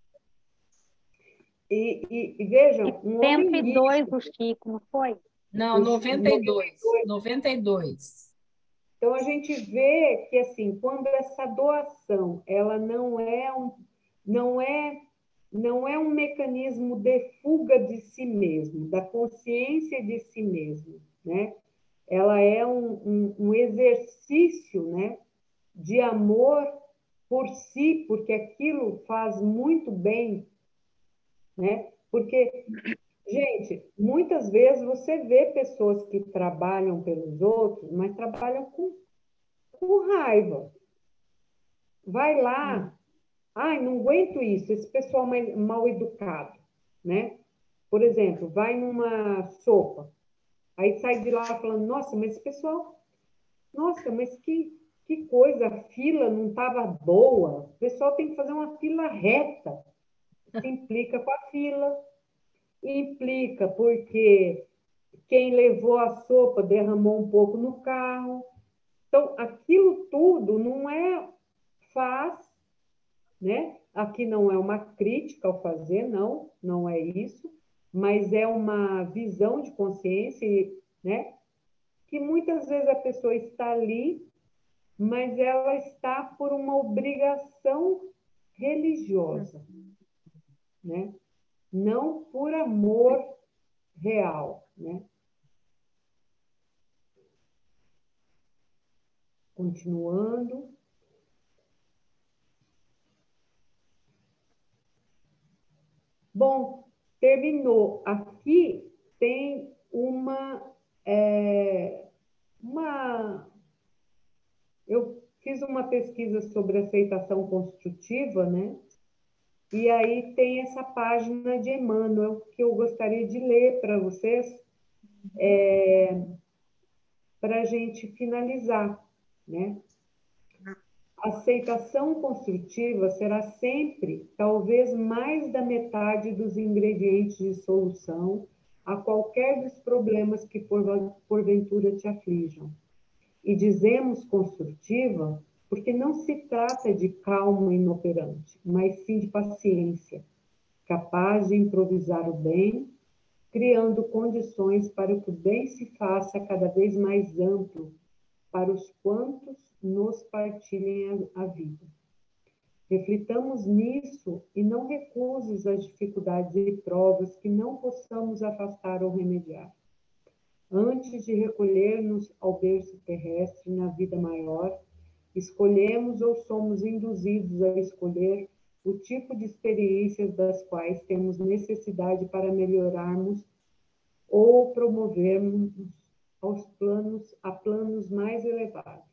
E vejam, um homem 102 nítido. o Chico, não foi? Não, Os 92. 92. Então, a gente vê que, assim, quando essa doação, ela não é, não é um mecanismo de fuga de si mesmo, da consciência de si mesmo, né? Ela é um exercício, né, de amor por si, porque aquilo faz muito bem, né? Porque, gente, muitas vezes você vê pessoas que trabalham pelos outros, mas trabalham com raiva. Vai lá, ai, não aguento isso, esse pessoal mal educado, né? Por exemplo, vai numa sopa, aí sai de lá falando, nossa, mas esse pessoal, nossa, mas que coisa, a fila não estava boa, o pessoal tem que fazer uma fila reta. Se implica com a fila, implica porque quem levou a sopa derramou um pouco no carro. Então, aquilo tudo não é faz, né? Aqui não é uma crítica ao fazer, não é isso, mas é uma visão de consciência, né? Que muitas vezes a pessoa está ali, mas ela está por uma obrigação religiosa, né? Não por amor real, né? Continuando. Bom, terminou. Aqui tem eu fiz uma pesquisa sobre aceitação construtiva, né? E aí tem essa página de Emmanuel que eu gostaria de ler para vocês, para a gente finalizar, né? Aceitação construtiva será sempre, talvez mais da metade dos ingredientes de solução a qualquer dos problemas que porventura te aflijam. E dizemos construtiva porque não se trata de calmo inoperante, mas sim de paciência, capaz de improvisar o bem, criando condições para que o bem se faça cada vez mais amplo para os quantos nos partilhem a vida. Reflitamos nisso e não recuses as dificuldades e provas que não possamos afastar ou remediar. Antes de recolher-nos ao berço terrestre na vida maior, escolhemos ou somos induzidos a escolher o tipo de experiências das quais temos necessidade para melhorarmos ou promovermos a planos mais elevados.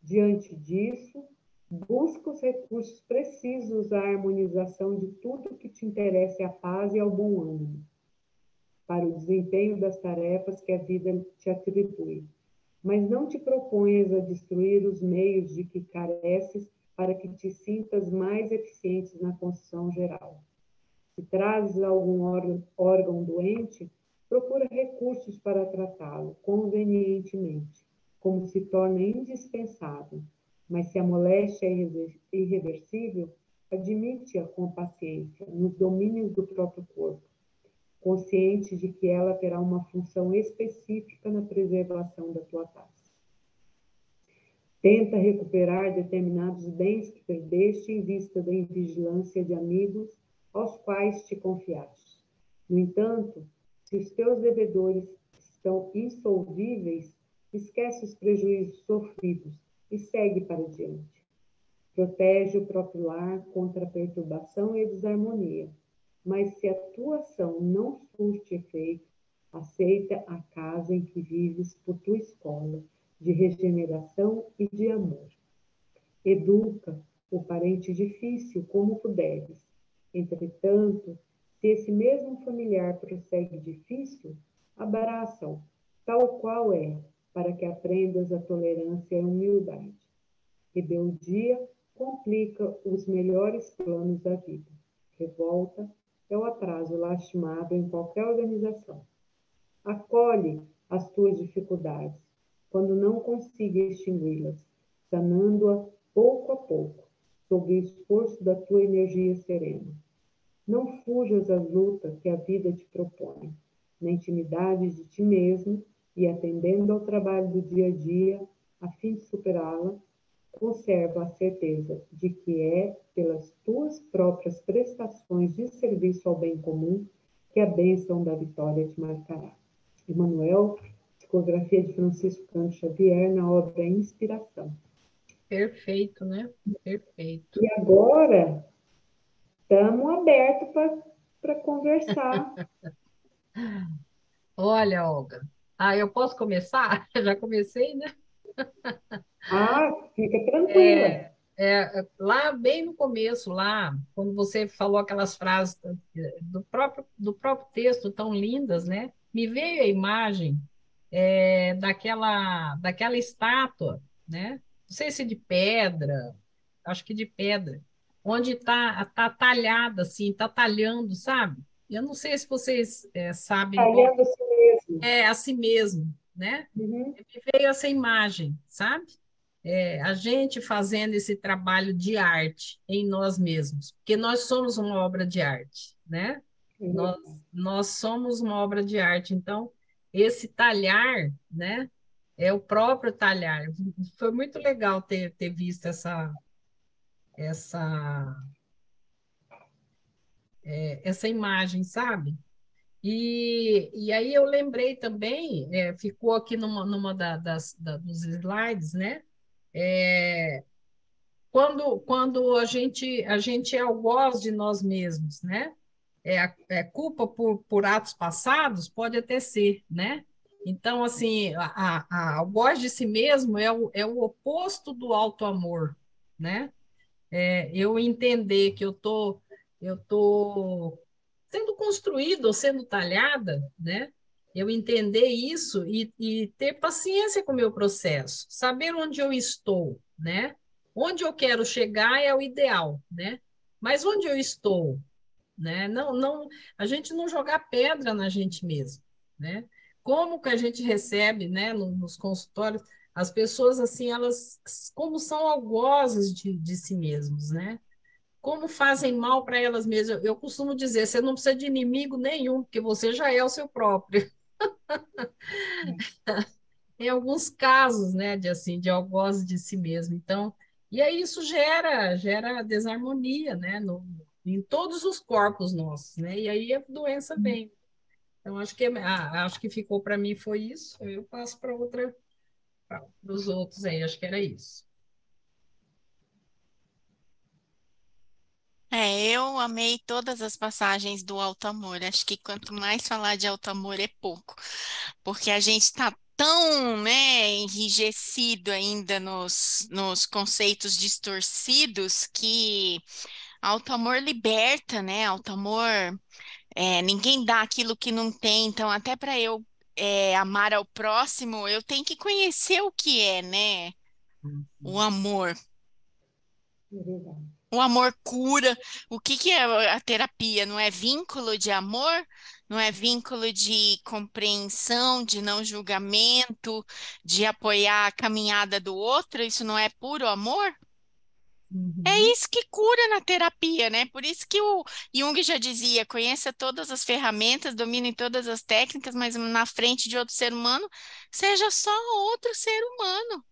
Diante disso, busca os recursos precisos à harmonização de tudo que te interesse à paz e ao bom ânimo, para o desempenho das tarefas que a vida te atribui. Mas não te proponhas a destruir os meios de que careces para que te sintas mais eficientes na construção geral. Se trazes algum órgão doente, procura recursos para tratá-lo convenientemente, como se torna indispensável. Mas se a moléstia é irreversível, admite-a com paciência, nos domínios do próprio corpo, consciente de que ela terá uma função específica na preservação da tua paz. Tenta recuperar determinados bens que perdeste em vista da invigilância de amigos aos quais te confiaste. No entanto, se os teus devedores estão insolvíveis, esquece os prejuízos sofridos e segue para diante. Protege o próprio lar contra a perturbação e a desarmonia. Mas se a tua ação não surte efeito, aceita a casa em que vives por tua escola de regeneração e de amor. Educa o parente difícil como puderes. Entretanto, se esse mesmo familiar prossegue difícil, abraça-o, tal qual é, para que aprendas a tolerância e a humildade. Rebeldia complica os melhores planos da vida. Revolta é o atraso lastimável em qualquer organização. Acolhe as tuas dificuldades, quando não consiga extingui-las, sanando-a pouco a pouco, sob o esforço da tua energia serena. Não fujas às lutas que a vida te propõe, na intimidade de ti mesmo e atendendo ao trabalho do dia a dia, a fim de superá-la, conserva a certeza de que é pelas tuas próprias prestações de serviço ao bem comum que a bênção da vitória te marcará. Emmanuel, psicografia de Francisco Cândido Xavier, na obra Inspiração. Perfeito, né? Perfeito. E agora, estamos abertos para conversar. Olha, Olga. Eu posso começar? Já comecei, né? Fica tranquila. Lá bem no começo, lá, quando você falou aquelas frases do próprio texto tão lindas, né? Me veio a imagem daquela estátua, né? Não sei se de pedra, acho que de pedra, onde tá talhada assim, tá talhando, sabe? Eu não sei se vocês sabem qual Talhando assim mesmo. é assim mesmo, né? Uhum. Me veio essa imagem, sabe? A gente fazendo esse trabalho de arte em nós mesmos, porque nós somos uma obra de arte, né? Nós, nós somos uma obra de arte, então esse talhar, né? É o próprio talhar. Foi muito legal ter visto essa, essa imagem, sabe? E aí eu lembrei também, ficou aqui numa dos slides, né? Quando a gente é algoz de nós mesmos, né? Culpa por atos passados pode até ser, né? Então, assim, algoz de si mesmo é o oposto do auto-amor, né? Eu entender que eu tô sendo construída ou sendo talhada, né? Eu entender isso e ter paciência com o meu processo, saber onde eu estou, né? Onde eu quero chegar é o ideal, né? Mas onde eu estou, né? Não, a gente não jogar pedra na gente mesmo, né? Como que a gente recebe, né, nos consultórios, as pessoas assim, elas como são algozes de si mesmos, né? Como fazem mal para elas mesmas. Eu costumo dizer, você não precisa de inimigo nenhum, porque você já é o seu próprio. Tem alguns casos, né, de assim, de algoz de si mesmo. Então, e aí isso gera desarmonia, né, em todos os corpos nossos, né? E aí a doença vem. Então, acho que ficou para mim foi isso. Eu passo para os outros aí, acho que era isso. Eu amei todas as passagens do Alto Amor. Acho que quanto mais falar de alto amor é pouco, porque a gente está tão, né, enrijecido ainda nos conceitos distorcidos que alto amor liberta, né? Alto amor, ninguém dá aquilo que não tem. Então, até para eu amar ao próximo, eu tenho que conhecer o que é, né? O amor. É verdade. O amor cura. O que que é a terapia? Não é vínculo de amor? Não é vínculo de compreensão, de não julgamento, de apoiar a caminhada do outro? Isso não é puro amor? É Uhum. isso que cura na terapia, né? Por isso que o Jung já dizia: conheça todas as ferramentas, domine todas as técnicas, mas na frente de outro ser humano, seja só outro ser humano,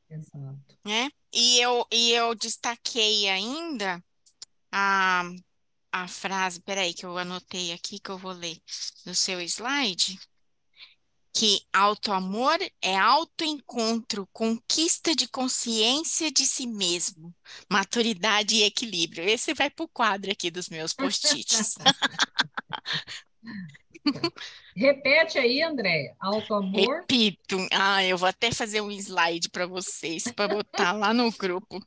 Exato. né? E eu destaquei ainda a, a frase, peraí, que eu anotei aqui que eu vou ler no seu slide, que autoamor é autoencontro, conquista de consciência de si mesmo, maturidade e equilíbrio. Esse vai para o quadro aqui dos meus post-its. Repete aí, André. Alto amor. Repito, eu vou até fazer um slide para vocês, para botar lá no grupo.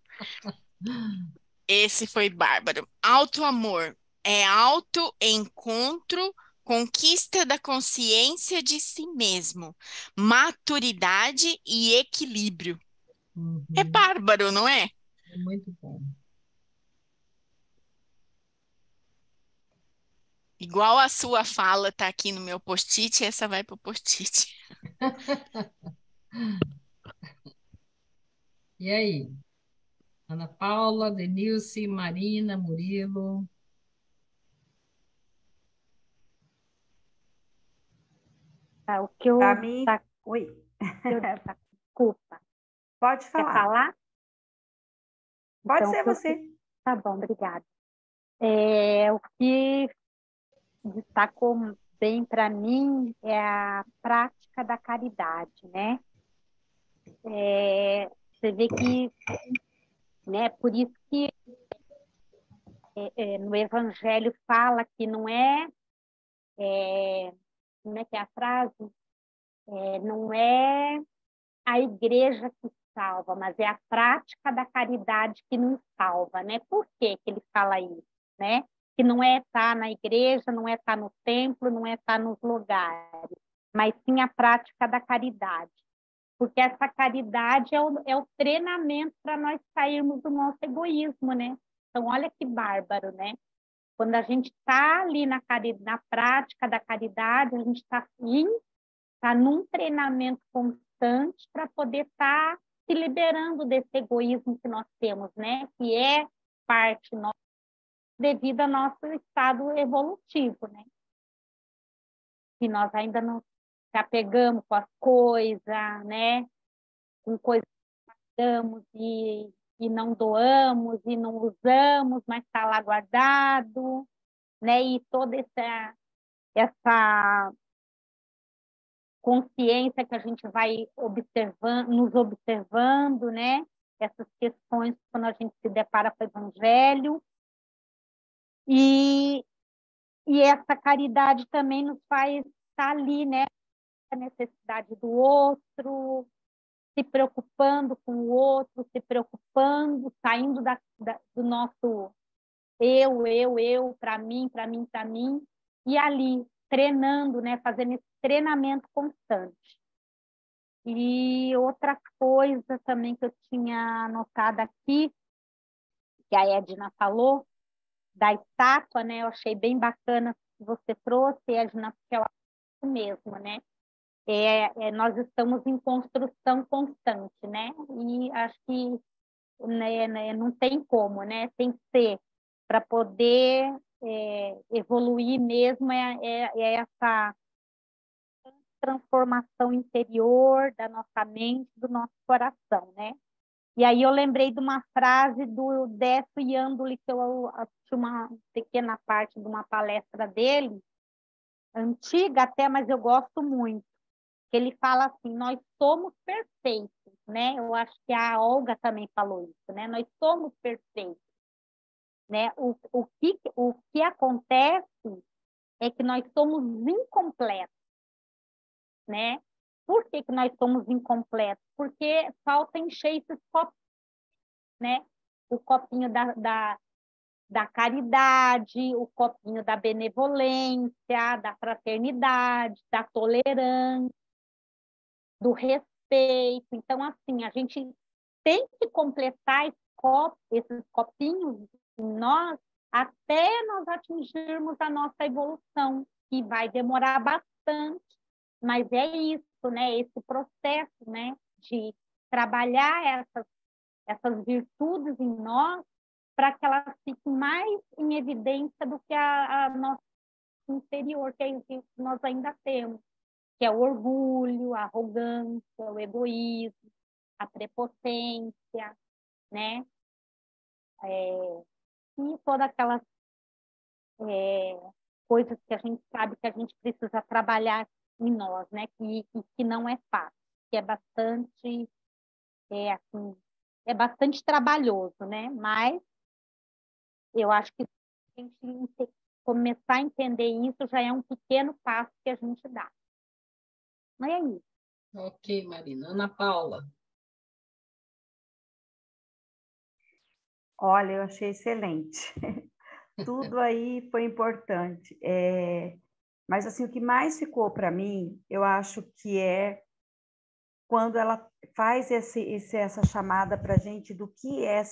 Esse foi bárbaro. Autoamor é autoencontro, conquista da consciência de si mesmo, maturidade e equilíbrio. É Uhum. bárbaro, não é? É muito bom. Igual a sua fala tá aqui no meu post-it, essa vai pro post-it. E aí? Ana Paula, Denilce, Marina, Murilo. Tá, o que eu Para mim, tá, oi, desculpa. pode Quer falar. falar? Pode Então, o ser que eu, você. tá bom, obrigada. O que destacou bem para mim é a prática da caridade, né? Você vê que, né, por isso que no Evangelho fala que como é que é a frase? Não é a igreja que salva, mas é a prática da caridade que nos salva, né? Por que que ele fala isso, né? Que não é estar na igreja, não é estar no templo, não é estar nos lugares, mas sim a prática da caridade. Porque essa caridade é o treinamento para nós sairmos do nosso egoísmo, né? Então, olha que bárbaro, né? Quando a gente está ali na prática da caridade, a gente está num treinamento constante para poder estar se liberando desse egoísmo que nós temos, né? Que é parte nossa devido ao nosso estado evolutivo, né? Que nós ainda não se apegamos com as coisas, né? Com coisas que damos e não doamos e não usamos, mas está lá guardado, né? E toda essa consciência que a gente vai nos observando, né? Essas questões quando a gente se depara com o Evangelho. E, e essa caridade também nos faz estar ali, né? A necessidade do outro, se preocupando com o outro, se preocupando, saindo do nosso para mim, para mim, para mim, e ali treinando, né? Fazendo esse treinamento constante. E outra coisa também que eu tinha anotado aqui, que a Edna falou, da estátua, né? Eu achei bem bacana que você trouxe, Edna, porque eu acho mesmo, né? Nós estamos em construção constante, né? E acho que não tem como, né? Tem que ser para poder evoluir mesmo, essa transformação interior da nossa mente, do nosso coração, né? E aí eu lembrei de uma frase do Décio Iandoli, que eu assisti uma pequena parte de uma palestra dele, antiga até, mas eu gosto muito, que ele fala assim, nós somos perfeitos, né? Eu acho que a Olga também falou isso, né? Nós somos perfeitos, né? O que acontece é que nós somos incompletos, né? Por que nós somos incompletos? Porque falta encher esses copos, né? O copinho da caridade, o copinho da benevolência, da fraternidade, da tolerância, do respeito. Então, assim, a gente tem que completar esses copinhos em nós até nós atingirmos a nossa evolução, que vai demorar bastante, mas é isso, né? Esse processo, né? De trabalhar essas virtudes em nós para que elas fiquem mais em evidência do que a nossa interior, que é o que nós ainda temos, que é o orgulho, a arrogância, o egoísmo, a prepotência, né? E todas aquelas coisas que a gente sabe que a gente precisa trabalhar em nós, né? Que não é fácil, que é bastante, assim, é bastante trabalhoso, né? Mas eu acho que a gente começar a entender isso já é um pequeno passo que a gente dá. Não é isso. Ok, Marina. Ana Paula. Olha, eu achei excelente. Tudo aí foi importante. Mas, assim, o que mais ficou para mim, eu acho que é quando ela faz essa chamada para a gente do que é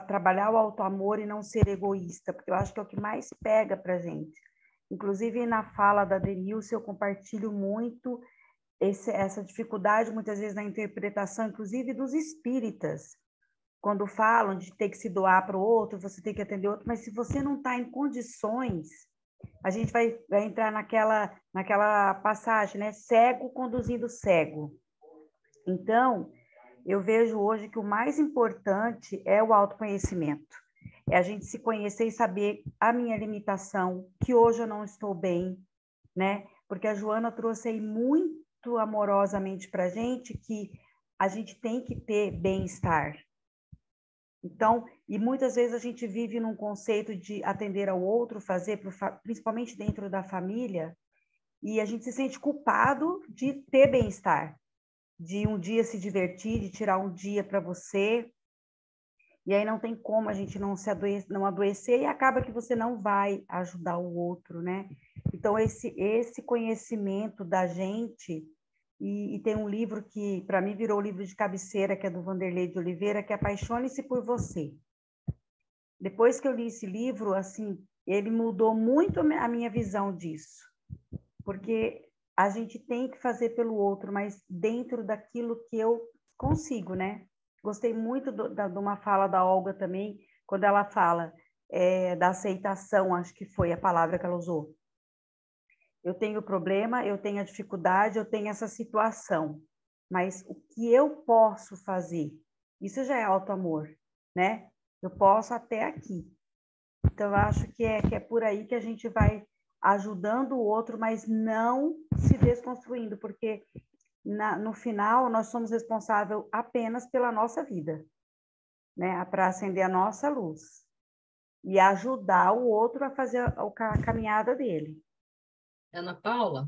trabalhar o auto-amor e não ser egoísta, porque eu acho que é o que mais pega para a gente. Inclusive, na fala da Denilce, eu compartilho muito essa dificuldade, muitas vezes, na interpretação, inclusive dos espíritas, quando falam de ter que se doar para o outro, você tem que atender outro, mas se você não está em condições, a gente vai entrar naquela passagem, né? Cego conduzindo cego. Então, eu vejo hoje que o mais importante é o autoconhecimento. É a gente se conhecer e saber a minha limitação, que hoje eu não estou bem, né? Porque a Joana trouxe aí muito amorosamente para a gente que a gente tem que ter bem-estar. Então, e muitas vezes a gente vive num conceito de atender ao outro, fazer, principalmente dentro da família, e a gente se sente culpado de ter bem-estar, de um dia se divertir, de tirar um dia para você, e aí não tem como a gente não adoecer, e acaba que você não vai ajudar o outro, né? Então, esse conhecimento da gente, e tem um livro que, para mim, virou o livro de cabeceira, que é do Vanderlei de Oliveira, que é Apaixone-se por Você. Depois que eu li esse livro, assim, ele mudou muito a minha visão disso, porque a gente tem que fazer pelo outro, mas dentro daquilo que eu consigo, né? Gostei muito de uma fala da Olga também, quando ela fala da aceitação, acho que foi a palavra que ela usou. Eu tenho problema, eu tenho a dificuldade, eu tenho essa situação, mas o que eu posso fazer? Isso já é auto-amor, né? Eu posso até aqui. Então, eu acho que é por aí que a gente vai ajudando o outro, mas não se desconstruindo, porque no final nós somos responsáveis apenas pela nossa vida, né? Para acender a nossa luz e ajudar o outro a fazer a caminhada dele. Ana Paula,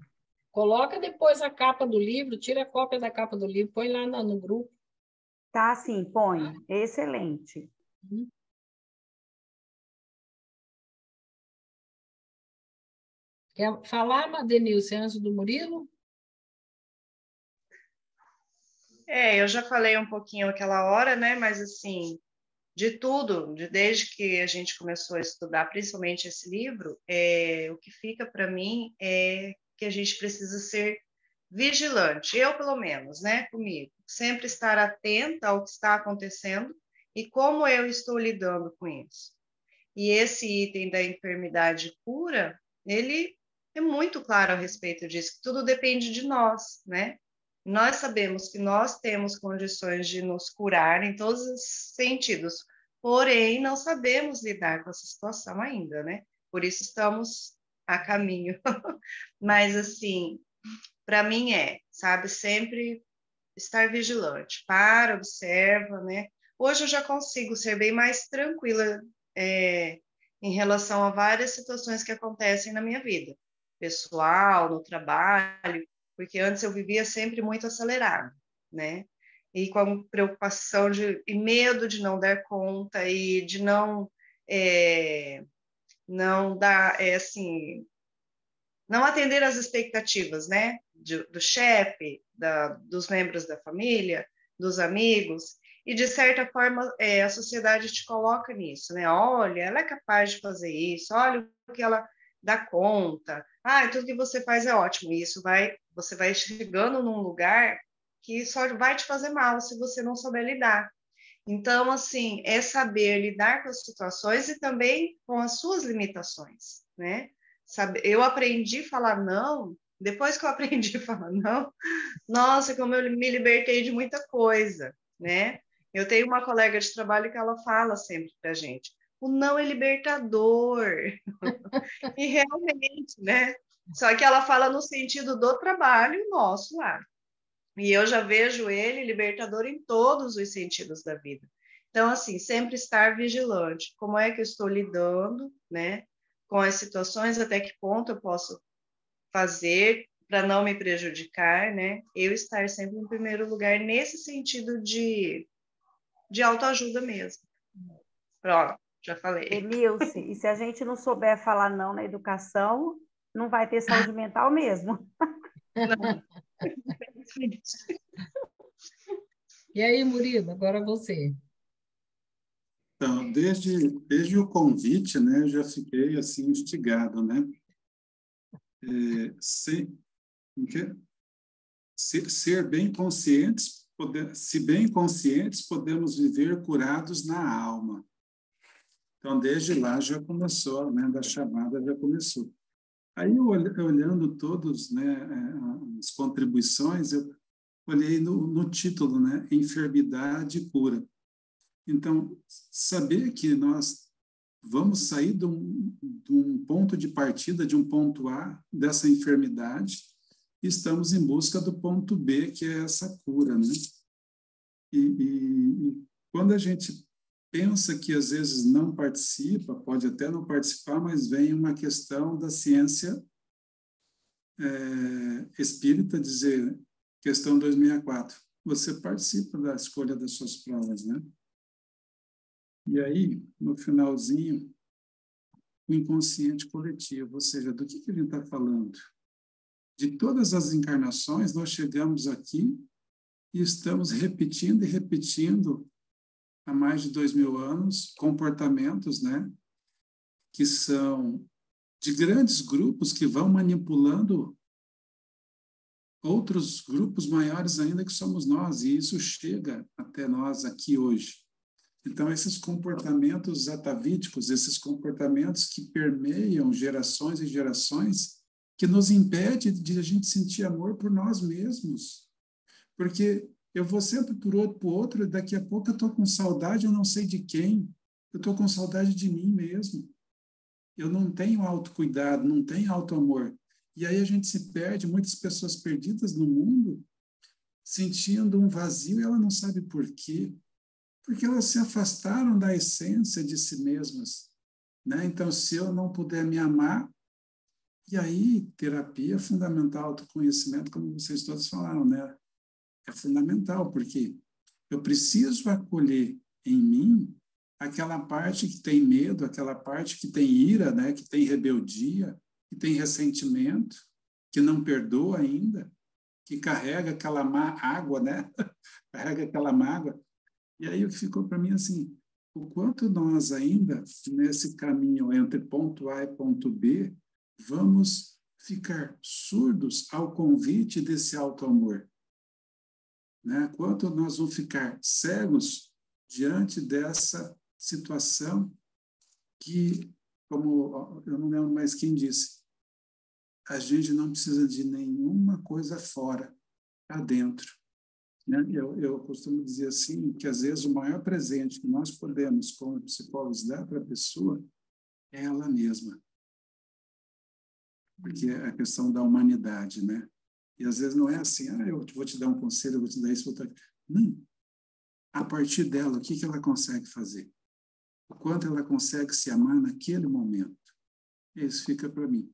coloca depois a capa do livro, tira a cópia da capa do livro, põe lá no grupo. Tá, sim, põe. Excelente. Quer falar, Denilce, antes do Murilo? Eu já falei um pouquinho aquela hora, né? Mas, assim, de tudo, desde que a gente começou a estudar, principalmente esse livro, o que fica para mim é que a gente precisa ser vigilante, eu pelo menos, né, comigo, sempre estar atenta ao que está acontecendo e como eu estou lidando com isso. E esse item da enfermidade cura, ele é muito claro a respeito disso, que tudo depende de nós, né? Nós sabemos que nós temos condições de nos curar em todos os sentidos, porém não sabemos lidar com essa situação ainda, né? Por isso estamos a caminho. Mas, assim, para mim sabe, sempre estar vigilante. Para, observa, né? Hoje eu já consigo ser bem mais tranquila em relação a várias situações que acontecem na minha vida, pessoal, no trabalho, porque antes eu vivia sempre muito acelerado, né? E com preocupação e medo de não dar conta e de não dar, assim, não atender às expectativas, né? Do chefe, dos membros da família, dos amigos, e de certa forma a sociedade te coloca nisso, né? Olha, ela é capaz de fazer isso, olha o que ela dá conta, tudo que você faz é ótimo, e você vai chegando num lugar que só vai te fazer mal se você não souber lidar. Então, assim, é saber lidar com as situações e também com as suas limitações, né? Eu aprendi a falar não, depois que eu aprendi a falar não, nossa, como eu me libertei de muita coisa, né? Eu tenho uma colega de trabalho que ela fala sempre pra gente, o não é libertador. E realmente, né? Só que ela fala no sentido do trabalho nosso lá. E eu já vejo ele libertador em todos os sentidos da vida. Então, assim, sempre estar vigilante. Como é que eu estou lidando, né, com as situações, até que ponto eu posso fazer para não me prejudicar, né? Eu estar sempre em primeiro lugar nesse sentido de autoajuda mesmo. Pronto, já falei. Emilce, e se a gente não souber falar não na educação, não vai ter saúde mental mesmo. Não. E aí, Murilo, agora você. Então, desde o convite, né, eu já fiquei assim instigado, né? Ser bem conscientes, se bem conscientes, podemos viver curados na alma. Então, desde lá já começou, né, da chamada já começou. Aí, olhando todos, né, as contribuições, eu olhei no título, né, enfermidade e cura. Então, saber que nós vamos sair de um ponto de partida, de um ponto A, dessa enfermidade, e estamos em busca do ponto B, que é essa cura, né? E quando a gente pensa que às vezes não participa, pode até não participar, mas vem uma questão da ciência espírita dizer, questão 264, você participa da escolha das suas provas, né? E aí, no finalzinho, o inconsciente coletivo, ou seja, do que a gente está falando? De todas as encarnações, nós chegamos aqui e estamos repetindo e repetindo há mais de 2000 anos comportamentos, né, que são de grandes grupos que vão manipulando outros grupos maiores ainda que somos nós, e isso chega até nós aqui hoje. Então, esses comportamentos atavíticos, esses comportamentos que permeiam gerações e gerações, que nos impede de a gente sentir amor por nós mesmos. Porque eu vou sempre para o outro, e daqui a pouco eu estou com saudade, eu não sei de quem, eu estou com saudade de mim mesmo. Eu não tenho autocuidado, não tenho autoamor. E aí a gente se perde, muitas pessoas perdidas no mundo, sentindo um vazio e ela não sabe por quê. Porque elas se afastaram da essência de si mesmas, né? Então, se eu não puder me amar, e aí terapia é fundamental, autoconhecimento, como vocês todos falaram, né? É fundamental, porque eu preciso acolher em mim aquela parte que tem medo, aquela parte que tem ira, né? Que tem rebeldia, que tem ressentimento, que não perdoa ainda, que carrega aquela má água, né? Carrega aquela mágoa. E aí ficou para mim assim, o quanto nós ainda, nesse caminho entre ponto A e ponto B, vamos ficar surdos ao convite desse auto-amor. Né? Quanto nós vamos ficar cegos diante dessa situação que, como eu não lembro mais quem disse, a gente não precisa de nenhuma coisa fora, cá dentro. Né? Eu costumo dizer assim, que às vezes o maior presente que nós podemos, como psicólogos, dar para a pessoa é ela mesma. Porque é a questão da humanidade, né? E às vezes não é assim, eu vou te dar um conselho, eu vou te dar isso, não. A partir dela, o que ela consegue fazer? O quanto ela consegue se amar naquele momento. Isso fica para mim.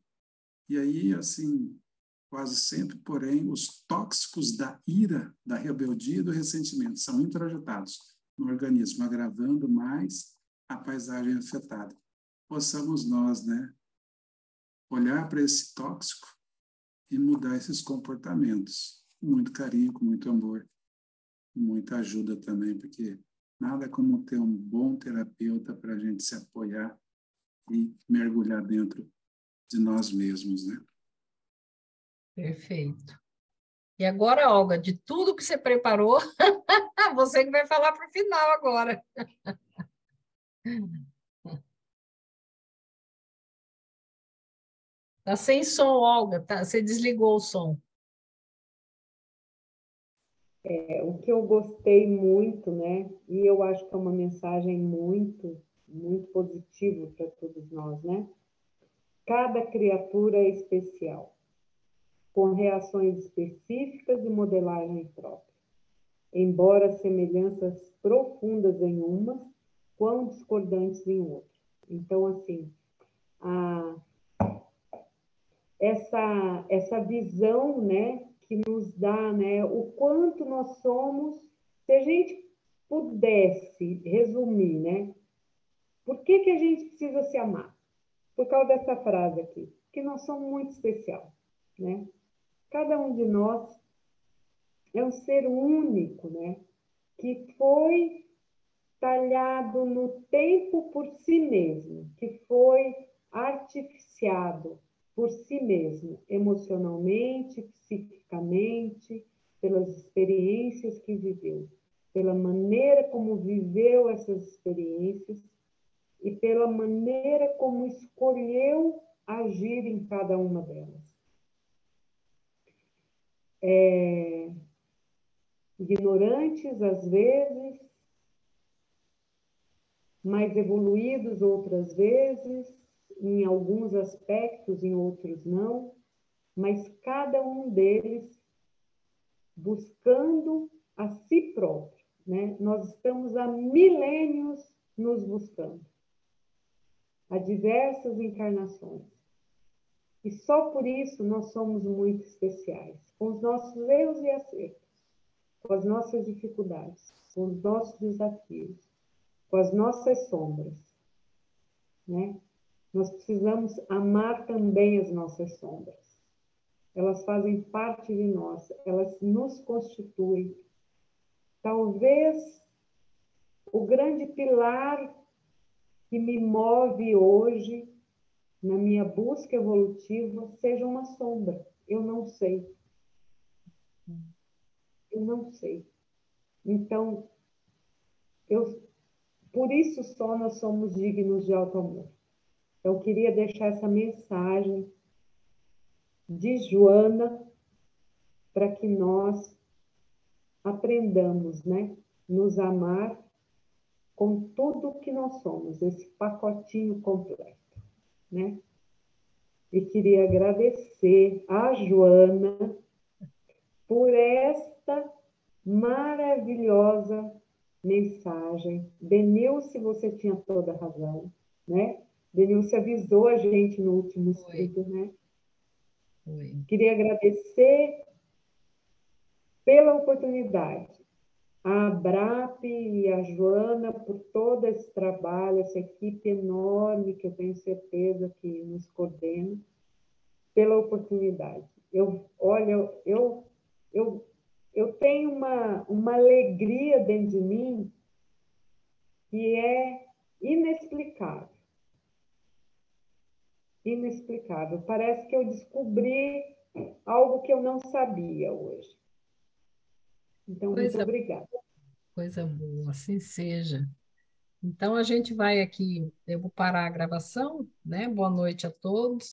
E aí, assim, quase sempre, porém, os tóxicos da ira, da rebeldia e do ressentimento são introjetados no organismo, agravando mais a paisagem afetada. Possamos nós, né, olhar para esse tóxico e mudar esses comportamentos com muito carinho, com muito amor, com muita ajuda também, porque nada como ter um bom terapeuta para a gente se apoiar e mergulhar dentro de nós mesmos, né? Perfeito. E agora, Olga, de tudo que você preparou, você que vai falar para o final agora. Tá sem som, Olga, tá? Você desligou o som. O que eu gostei muito, né? E eu acho que é uma mensagem muito, muito positiva para todos nós, né? Cada criatura é especial, com reações específicas e modelagem própria, embora semelhanças profundas em umas, quão discordantes em outras. Então, assim, essa visão, né, que nos dá, né, o quanto nós somos, se a gente pudesse resumir, né, por que a gente precisa se amar? Por causa dessa frase aqui, que nós somos muito especial, né? Cada um de nós é um ser único, né, que foi talhado no tempo por si mesmo, que foi artificiado por si mesmo, emocionalmente, psiquicamente, pelas experiências que viveu, pela maneira como viveu essas experiências e pela maneira como escolheu agir em cada uma delas. Ignorantes, às vezes, mais evoluídos outras vezes, em alguns aspectos, em outros não, mas cada um deles buscando a si próprio, né? Nós estamos há milênios nos buscando, há diversas encarnações. E só por isso nós somos muito especiais, com os nossos erros e acertos, com as nossas dificuldades, com os nossos desafios, com as nossas sombras, né? Nós precisamos amar também as nossas sombras. Elas fazem parte de nós, elas nos constituem. Talvez o grande pilar que me move hoje na minha busca evolutiva seja uma sombra. Eu não sei. Eu não sei. Então, por isso só nós somos dignos de auto-amor. Eu queria deixar essa mensagem de Joana para que nós aprendamos, né? Nos amar com tudo que nós somos, esse pacotinho completo, né? E queria agradecer a Joana por esta maravilhosa mensagem. Denilce, você tinha toda a razão, né? Denilce avisou a gente no último estudo, né? Foi. Queria agradecer pela oportunidade a Abrap e a Joana por todo esse trabalho, essa equipe enorme que eu tenho certeza que nos coordena, pela oportunidade. Eu tenho uma alegria dentro de mim que é inexplicável. Inexplicável. Parece que eu descobri algo que eu não sabia hoje. Então, muito obrigada. Coisa boa, assim seja. Então, a gente vai aqui, eu vou parar a gravação, né? Boa noite a todos.